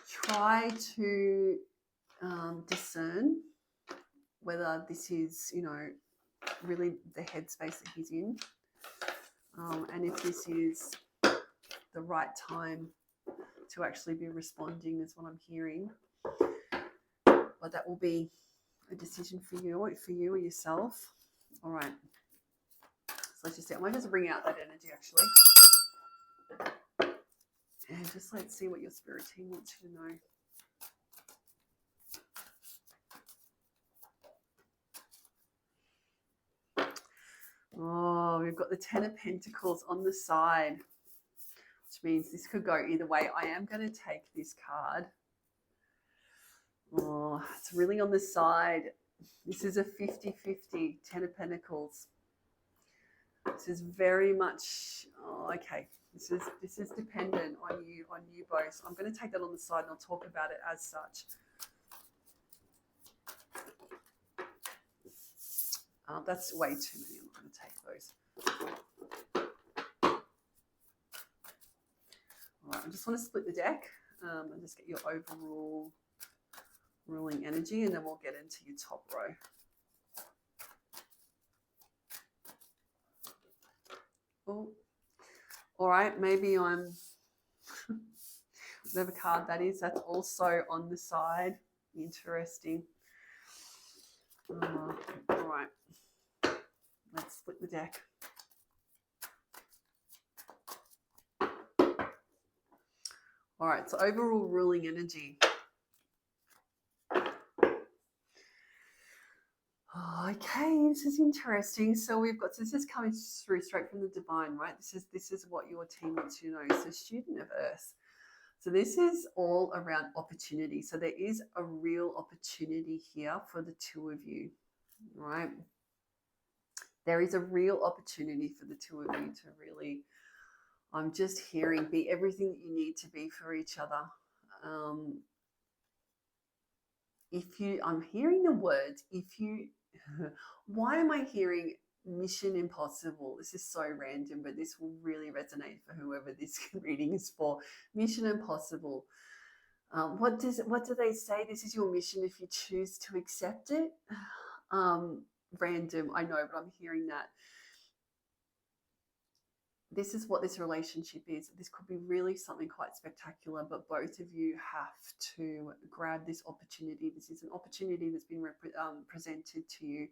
try to discern whether this is, really the headspace that he's in, and if this is the right time to actually be responding, is what I'm hearing. But that will be a decision for you or yourself. All right. So let's just see. I might just bring out that energy actually. And just let's see what your spirit team wants you to know. Oh, we've got the Ten of Pentacles on the side, which means this could go either way. I am going to take this card. Oh, it's really on the side. This is a 50-50, Ten of Pentacles. This is very much, okay. This is dependent on you both. I'm going to take that on the side and I'll talk about it as such. That's way too many. I'm not going to take those. All right, I just want to split the deck and just get your overall ruling energy, and then we'll get into your top row. Oh, all right, maybe I'm, whatever card that is, that's also on the side. Interesting. All right, let's split the deck. All right, so overall ruling energy. Okay, this is interesting. So we've got, so this is coming through straight from the divine, right? This is what your team wants you to know. So student of Earth. So this is all around opportunity. So there is a real opportunity here for the two of you, right? There is a real opportunity for the two of you to really, I'm just hearing, be everything that you need to be for each other. I'm hearing the words, why am I hearing Mission Impossible? This is so random, but this will really resonate for whoever this reading is for. Mission Impossible. What do they say? This is your mission if you choose to accept it. Random, I know, but I'm hearing that. This is what this relationship is. This could be really something quite spectacular, but both of you have to grab this opportunity. This is an opportunity that's been presented to you.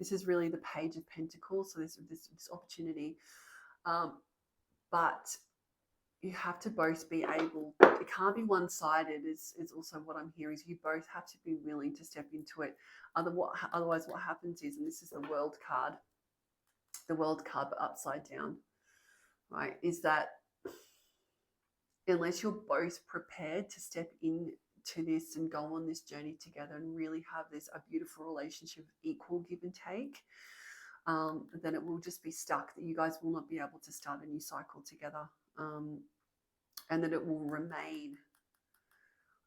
This is really the Page of Pentacles, so this opportunity. But you have to both be able, it can't be one-sided is also what I'm hearing, is you both have to be willing to step into it. Otherwise what happens is, and this is the World card but upside down, right, is that unless you're both prepared to step into this and go on this journey together and really have a beautiful relationship with equal give and take, then it will just be stuck, that you guys will not be able to start a new cycle together, and that it will remain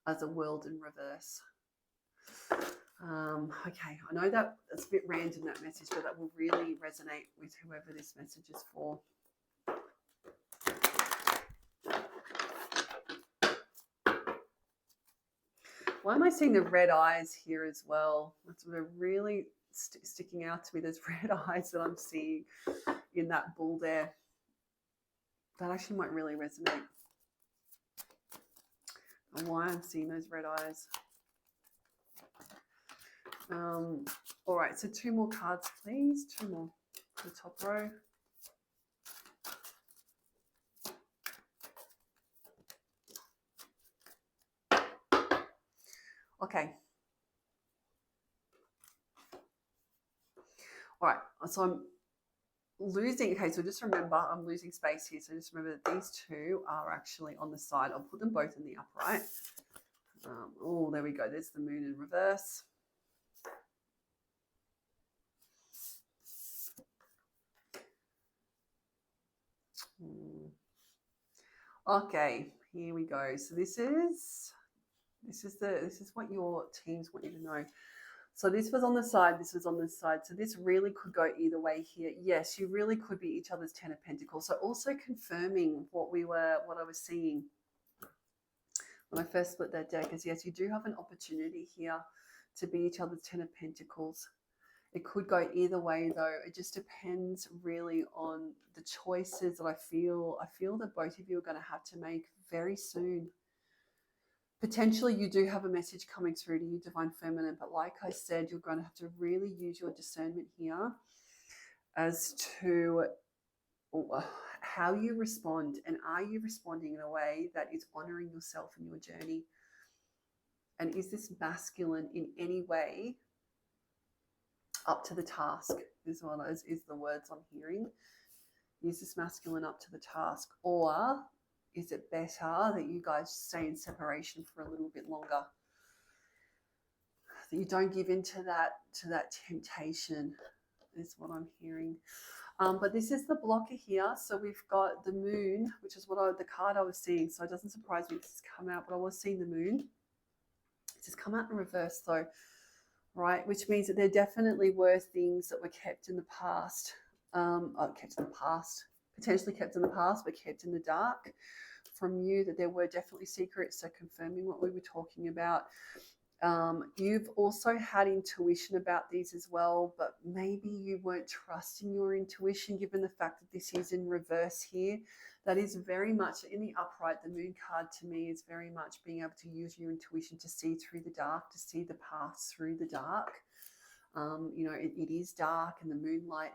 as a world in reverse. Okay, I know that it's a bit random, that message, but that will really resonate with whoever this message is for. Why am I seeing the red eyes here as well? That's really sticking out to me. There's red eyes that I'm seeing in that bull there. That actually might really resonate. And why I'm seeing those red eyes. All right, so 2 more cards, please. 2 more for the top row. Okay. All right, so I'm losing, okay, so just remember, I'm losing space here. So just remember that these 2 are actually on the side. I'll put them both in the upright. Oh, there we go. There's the moon in reverse. Okay, here we go. So this is what your teams want you to know. So this was on the side, this was on this side. So this really could go either way here. Yes, you really could be each other's 10 of Pentacles. So also confirming what I was seeing when I first split that deck is, yes, you do have an opportunity here to be each other's 10 of Pentacles. It could go either way though. It just depends really on the choices that I feel that both of you are going to have to make very soon. Potentially you do have a message coming through to you, Divine Feminine, but like I said, you're going to have to really use your discernment here as to how you respond, and are you responding in a way that is honoring yourself and your journey? And is this masculine in any way up to the task? Is the words I'm hearing. Is this masculine up to the task, or is it better that you guys stay in separation for a little bit longer? That you don't give in to that temptation is what I'm hearing. But this is the blocker here. So we've got the moon, which is the card I was seeing. So it doesn't surprise me this has come out, but I was seeing the moon. It's just come out in reverse though, right? Which means that there definitely were things that were kept in the past. Potentially kept in the past, but kept in the dark from you, that there were definitely secrets. So confirming what we were talking about. You've also had intuition about these as well, but maybe you weren't trusting your intuition given the fact that this is in reverse here. That is very much in the upright. The moon card to me is very much being able to use your intuition to see through the dark, to see the path through the dark. It is dark, and the moonlight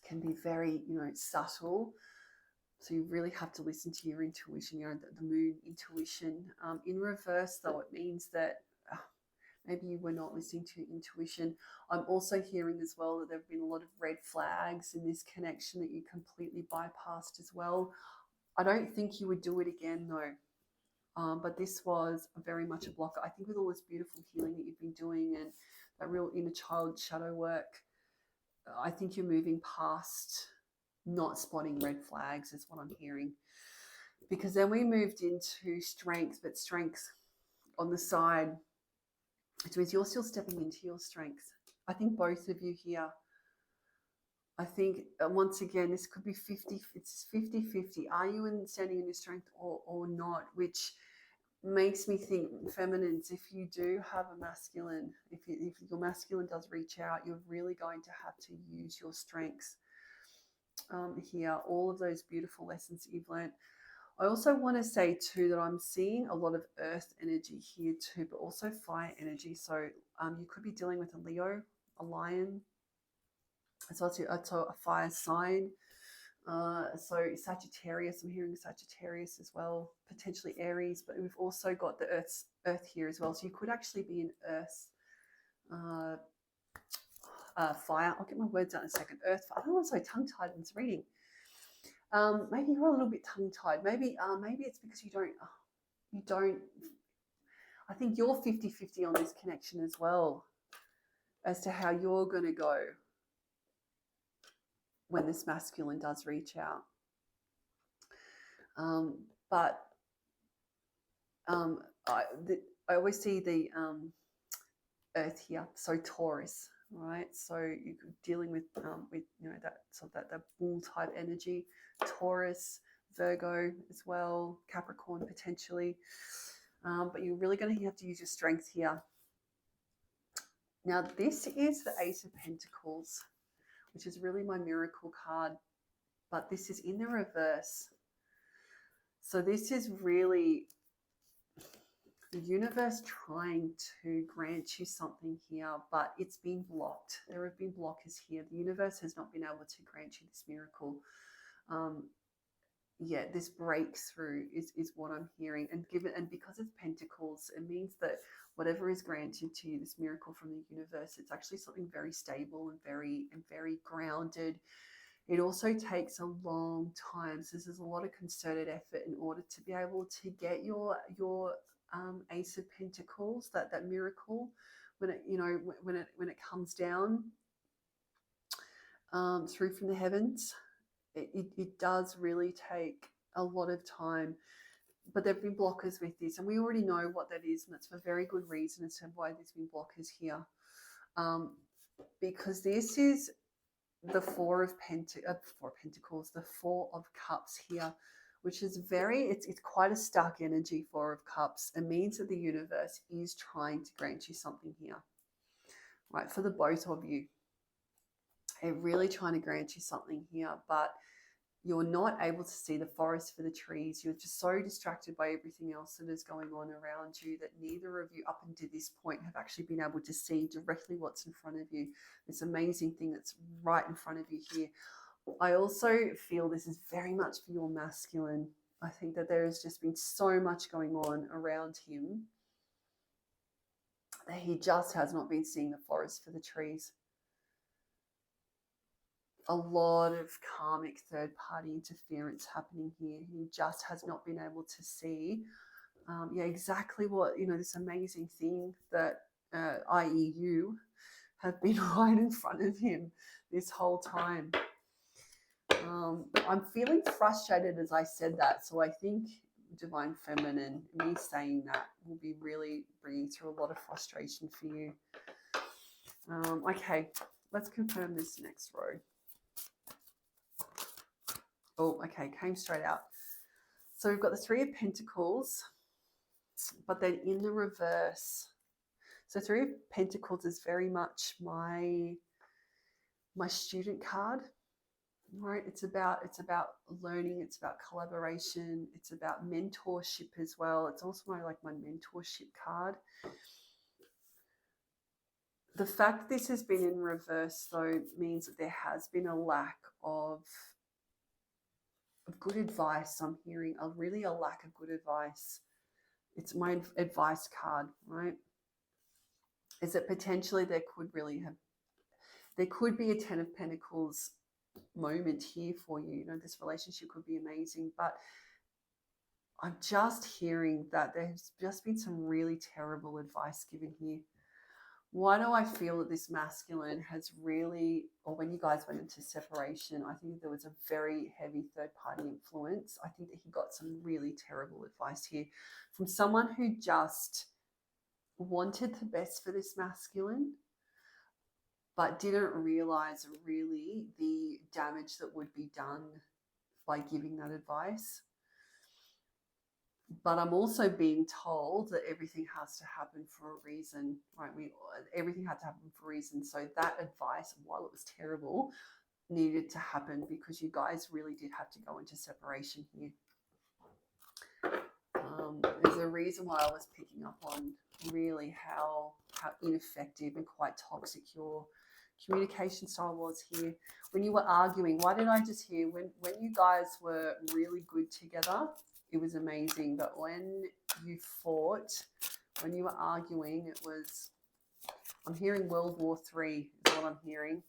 can be very, subtle. So you really have to listen to your intuition, the moon intuition. In reverse, though, it means that maybe you were not listening to your intuition. I'm also hearing as well that there have been a lot of red flags in this connection that you completely bypassed as well. I don't think you would do it again though. But this was very much a blocker. I think with all this beautiful healing that you've been doing and that real inner child shadow work, I think you're moving past not spotting red flags is what I'm hearing. Because then we moved into strength, but strength on the side, which means you're still stepping into your strength. I think both of you here, I think once again, this could be 50, it's 50-50. Are you standing in your strength or not? Which makes me think, feminines, if you do have a masculine, if your masculine does reach out, you're really going to have to use your strengths here, all of those beautiful lessons that you've learned. I also want to say too that I'm seeing a lot of earth energy here too, but also fire energy. So you could be dealing with a Leo, a lion. It's also a fire sign. So Sagittarius, I'm hearing Sagittarius as well, potentially Aries, but we've also got the Earth here as well. So you could actually be an Earth fire. I'll get my words out in a second. Earth fire. I don't know, I'm so tongue-tied in this reading. Maybe you're a little bit tongue-tied. Maybe it's because you don't. I think you're 50-50 on this connection as well, as to how you're going to go when this masculine does reach out. But I always see the Earth here, so Taurus, right? So you're dealing with that bull type energy, Taurus, Virgo as well, Capricorn potentially. But you're really going to have to use your strength here. Now this is the Ace of Pentacles, which is really my miracle card, but this is in the reverse. So this is really the universe trying to grant you something here, but it's been blocked. There have been blockers here. The universe has not been able to grant you this miracle. This breakthrough is what I'm hearing. And because it's Pentacles, it means that whatever is granted to you, this miracle from the universe, it's actually something very stable and very grounded. It also takes a long time. So there's a lot of concerted effort in order to be able to get your Ace of Pentacles, that miracle, when it comes down through from the heavens. It does really take a lot of time, but there have been blockers with this, and we already know what that is, and that's for very good reason as to why there's been blockers here, because this is the Four of Pentacles, the Four of Cups here, which is it's quite a stuck energy. Four of Cups. It means that the universe is trying to grant you something here, right? For the both of you, they're really trying to grant you something here, but you're not able to see the forest for the trees. You're just so distracted by everything else that is going on around you that neither of you up until this point have actually been able to see directly what's in front of you. This amazing thing that's right in front of you here. I also feel this is very much for your masculine. I think that there has just been so much going on around him that he just has not been seeing the forest for the trees. A lot of karmic third-party interference happening here. He just has not been able to see exactly what, this amazing thing that i.e. you have been right in front of him this whole time. I'm feeling frustrated as I said that, so I think Divine Feminine, me saying that, will be really bringing through a lot of frustration for you. Okay, let's confirm this next row. Oh, okay, came straight out. So we've got the Three of Pentacles, but then in the reverse. So Three of Pentacles is very much my student card, right? It's about learning, it's about collaboration, it's about mentorship as well. It's also my mentorship card. The fact that this has been in reverse though means that there has been a lack of good advice. I'm hearing a lack of good advice. It's my advice card, right? Is that potentially there could be a Ten of Pentacles moment here for you. This relationship could be amazing, but I'm just hearing that there's just been some really terrible advice given here. Why do I feel that this masculine has really, or when you guys went into separation, I think there was a very heavy third party influence. I think that he got some really terrible advice here from someone who just wanted the best for this masculine, but didn't realize really the damage that would be done by giving that advice. But I'm also being told that everything has to happen for a reason, right? Everything had to happen for a reason. So that advice, while it was terrible, needed to happen because you guys really did have to go into separation here. There's a reason why I was picking up on really how ineffective and quite toxic your communication style was here. When you were arguing, why did I just hear when you guys were really good together, it was amazing. But when you fought, when you were arguing, it was, I'm hearing World War III is what I'm hearing.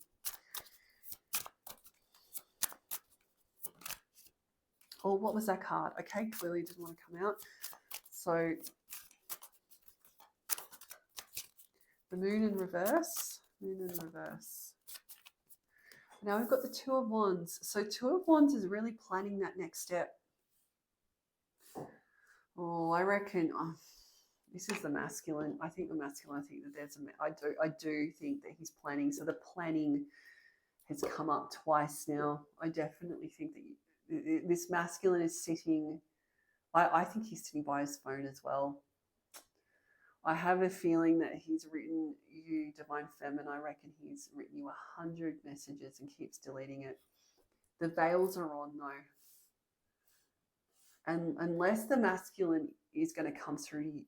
Oh, what was that card? Okay, clearly didn't want to come out. So the moon in reverse, Now we've got the Two of Wands. So Two of Wands is really planning that next step. Oh, I reckon this is the masculine. I think that there's I do think that he's planning. So the planning has come up twice now. I definitely think that this masculine is sitting, I think he's sitting by his phone as well. I have a feeling that he's written you, Divine Feminine. I reckon he's written you 100 messages and keeps deleting it. The veils are on though. And unless the masculine is going to come through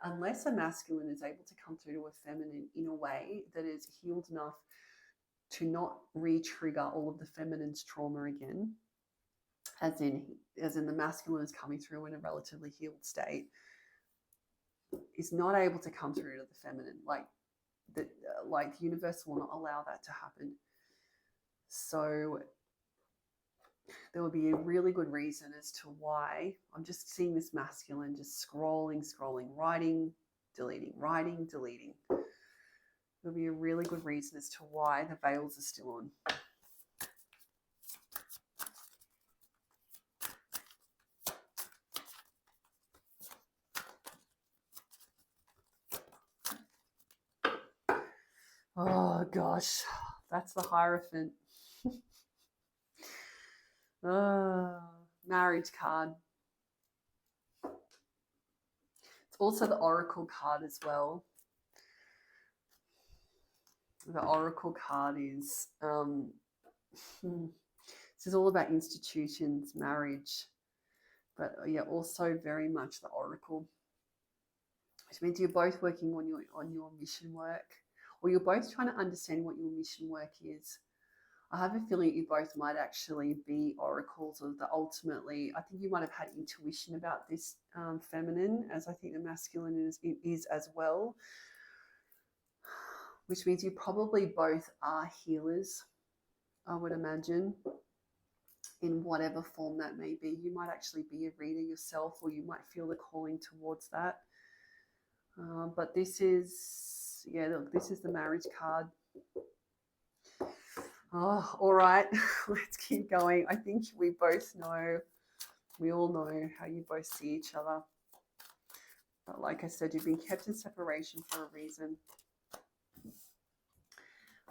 unless a masculine is able to come through to a feminine in a way that is healed enough to not re-trigger all of the feminine's trauma again, as in the masculine is coming through in a relatively healed state, is not able to come through to the feminine. Like the universe will not allow that to happen. So there will be a really good reason as to why. I'm just seeing this masculine just scrolling, writing, deleting. There'll be a really good reason as to why the veils are still on. Oh gosh, that's the Hierophant. Marriage card. It's also the Oracle card as well. The Oracle card is this is all about institutions, marriage, but yeah, also very much the Oracle, which means you're both working on your mission work, or you're both trying to understand what your mission work is. I have a feeling you both might actually be oracles of the ultimately. I think you might have had intuition about this feminine, as I think the masculine is as well, which means you probably both are healers, I would imagine, in whatever form that may be. You might actually be a reader yourself, or you might feel the calling towards that. But this is, yeah, look, this is the marriage card. Oh, all right, let's keep going. I think we all know how you both see each other. But like I said, you've been kept in separation for a reason.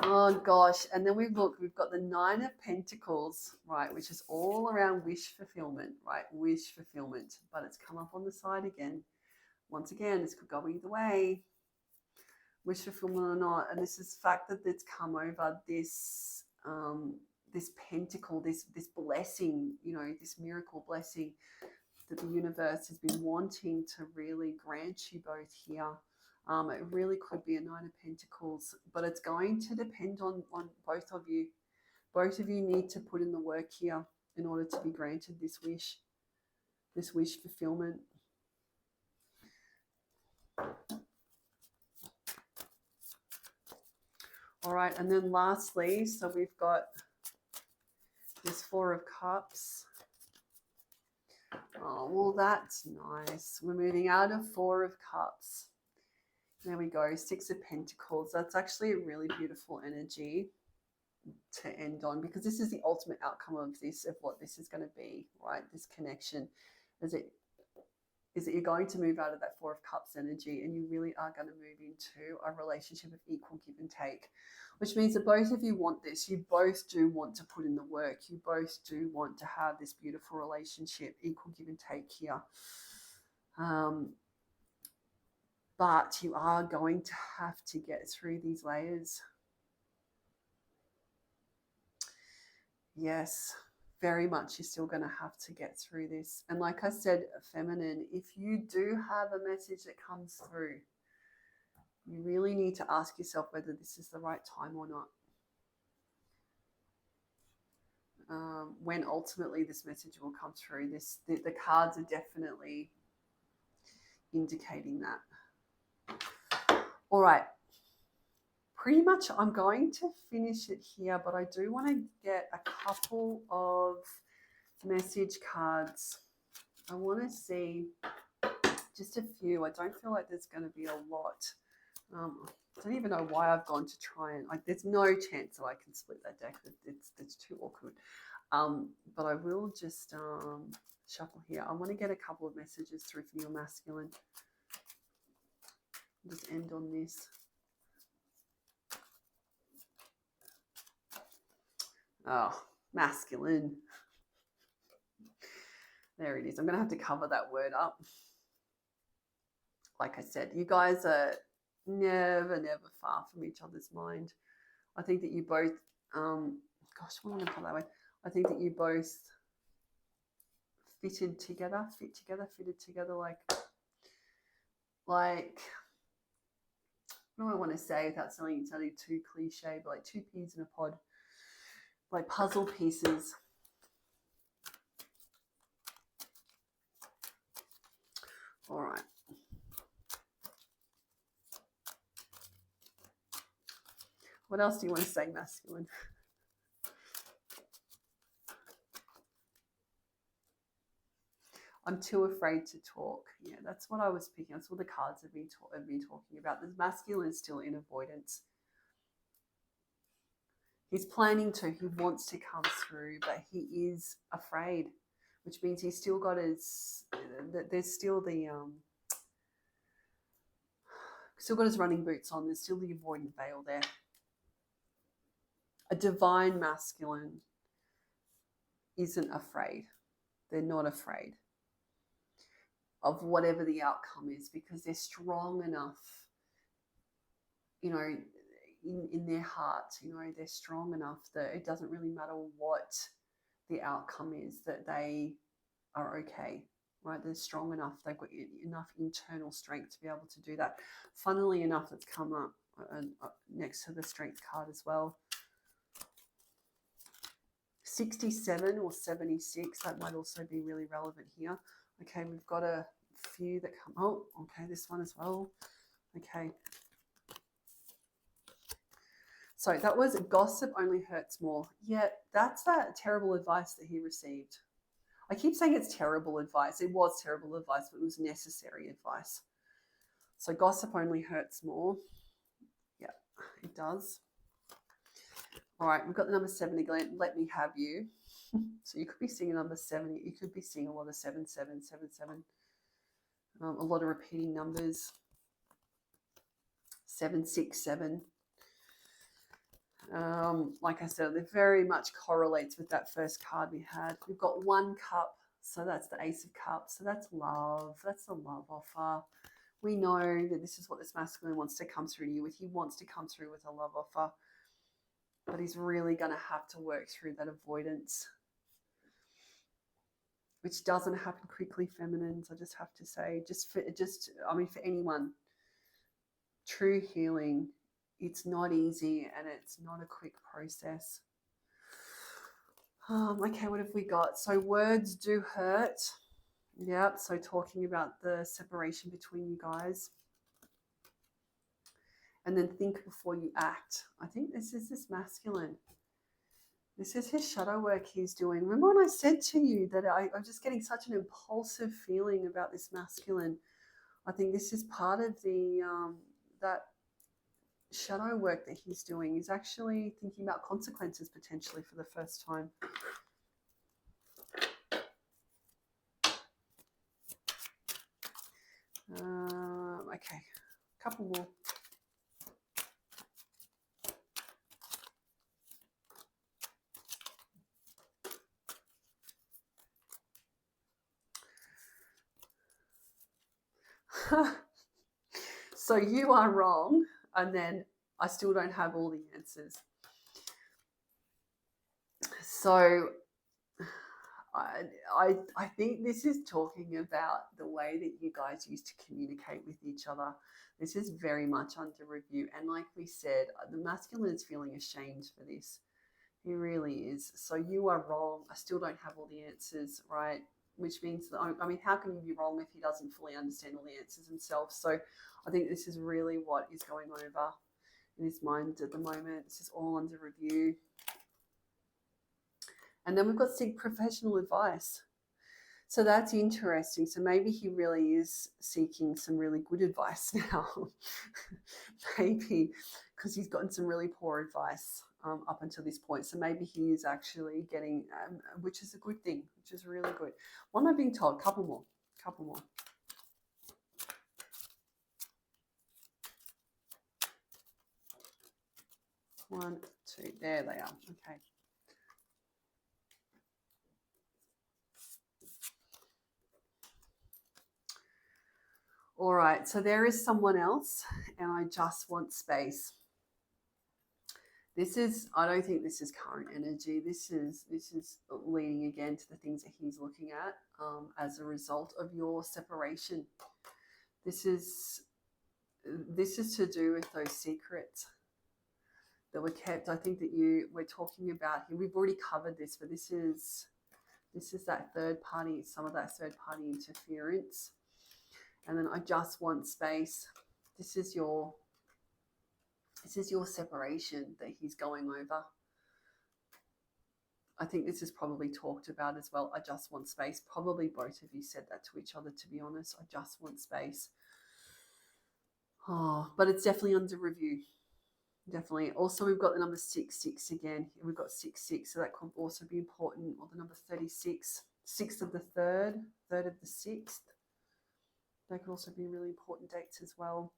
Oh gosh, and then we've got the Nine of Pentacles, right, which is all around wish fulfillment, right? Wish fulfillment, but it's come up on the side again. Once again, this could go either way, wish fulfillment or not. And this is the fact that it's come over this this pentacle, this blessing, this miracle blessing that the universe has been wanting to really grant you both here. It really could be a Nine of Pentacles, but it's going to depend on both of you. Both of you need to put in the work here in order to be granted this wish fulfillment. All right, and then lastly, so we've got this Four of Cups. Oh, well, that's nice. We're moving out of Four of Cups. There we go. Six of Pentacles. That's actually a really beautiful energy to end on, because this is the ultimate outcome of this, of what this is going to be, right? This connection is that you're going to move out of that Four of Cups energy, and you really are going to move into a relationship of equal give and take, which means that both of you want this. You both do want to put in the work. You both do want to have this beautiful relationship, equal give and take here. But you are going to have to get through these layers. Yes, very much you're still going to have to get through this. And like I said, feminine, if you do have a message that comes through, you really need to ask yourself whether this is the right time or not. When ultimately this message will come through, the cards are definitely indicating that. All right. Pretty much I'm going to finish it here, but I do want to get a couple of message cards. I want to see just a few. I don't feel like there's going to be a lot. I don't even know why I've gone to try and, like, there's no chance that I can split that deck. It's too awkward. But I will just shuffle here. I want to get a couple of messages through from your masculine. Just end on this. Oh, masculine. There it is. I'm going to have to cover that word up. Like I said, you guys are never far from each other's mind. I think that you both, gosh, what am I going to put that way? I think that you both fitted together, fitted together like, what do I want to say without sounding too cliche, but like two peas in a pod, like puzzle pieces. All right. What else do you want to say, masculine? I'm too afraid to talk. Yeah, that's what I was picking. That's what the cards have been talking about. The masculine is still in avoidance. He's planning to. He wants to come through, but he is afraid, which means he's still got his. There's still the still got his running boots on. There's still the avoidant veil there. A divine masculine isn't afraid. They're not afraid of whatever the outcome is, because they're strong enough, you know, in their heart, you know, they're strong enough that it doesn't really matter what the outcome is, that they are okay, right? They're strong enough. They've got enough internal strength to be able to do that. Funnily enough, that's come up next to the strength card as well. 67 or 76, that might also be really relevant here. Okay, we've got a few that come. Oh, okay, this one as well. Okay. So that was gossip only hurts more. Yeah, that's that terrible advice that he received. I keep saying it's terrible advice. It was terrible advice, but it was necessary advice. So gossip only hurts more. Yeah, it does. All right, we've got the number 7 again. Let me have you. So you could be seeing a number 7. You could be seeing a lot of 7, 7, 7, 7. A lot of repeating numbers. 7, 6, 7. Like I said, it very much correlates with that first card we had. We've got 1 cup, so that's the Ace of Cups. So that's love. That's the love offer. We know that this is what this masculine wants to come through to you with. He wants to come through with a love offer, but he's really going to have to work through that avoidance, which doesn't happen quickly, feminines. I just have to say, for anyone, true healing, it's not easy and it's not a quick process. Okay, what have we got? So words do hurt. Yep, so talking about the separation between you guys. And then think before you act. I think this is this masculine. This is his shadow work he's doing. Remember when I said to you that I'm just getting such an impulsive feeling about this masculine? I think this is part of the that shadow work that he's doing. He's actually thinking about consequences potentially for the first time. Okay, a couple more. So you are wrong, and then I still don't have all the answers. So I think this is talking about the way that you guys used to communicate with each other. This is very much under review. And like we said, the masculine is feeling ashamed for this. He really is. So you are wrong. I still don't have all the answers, right? Which means that, I mean, how can you be wrong if he doesn't fully understand all the answers himself? So I think this is really what is going over in his mind at the moment. This is all under review. And then we've got seek professional advice. So that's interesting. So maybe he really is seeking some really good advice now. Maybe because he's gotten some really poor advice up until this point. So maybe he is actually getting, which is a good thing, which is really good. What am I being told? Couple more. Couple more. One, two. There they are. Okay. All right, so there is someone else, and I just want space. This is, I don't think this is current energy. This is leading again to the things that he's looking at as a result of your separation. This is to do with those secrets that were kept. I think that we're talking about here. We've already covered this, but this is that third party, some of that third party interference. And then I just want space. This is your separation that he's going over. I think this is probably talked about as well. I just want space. Probably both of you said that to each other, to be honest. I just want space. Oh, but it's definitely under review. Definitely. Also, we've got the number 66 again. We've got 66, so that could also be important. Or the number 36, 6th of the 3rd, 3rd of the 6th. They could also be really important dates as well.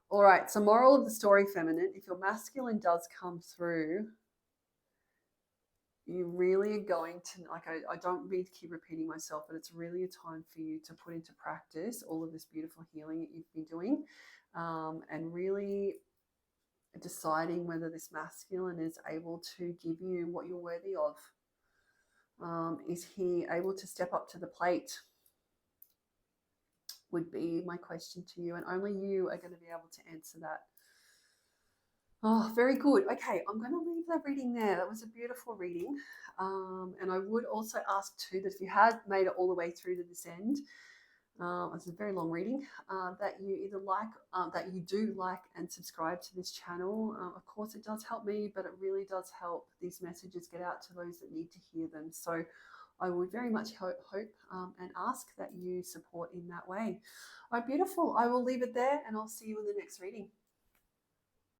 All right, so moral of the story, feminine, if your masculine does come through, you really are going to, like, I don't mean to keep repeating myself, but it's really a time for you to put into practice all of this beautiful healing that you've been doing, and really deciding whether this masculine is able to give you what you're worthy of. Is he able to step up to the plate? Would be my question to you, and only you are going to be able to answer that. Oh, very good. Okay, I'm going to leave that reading there. That was a beautiful reading. And I would also ask too that if you had made it all the way through to this end, it's a very long reading, that you either that you do like and subscribe to this channel. Of course, it does help me, but it really does help these messages get out to those that need to hear them. So I would very much hope and ask that you support in that way. All right, beautiful. I will leave it there, and I'll see you in the next reading.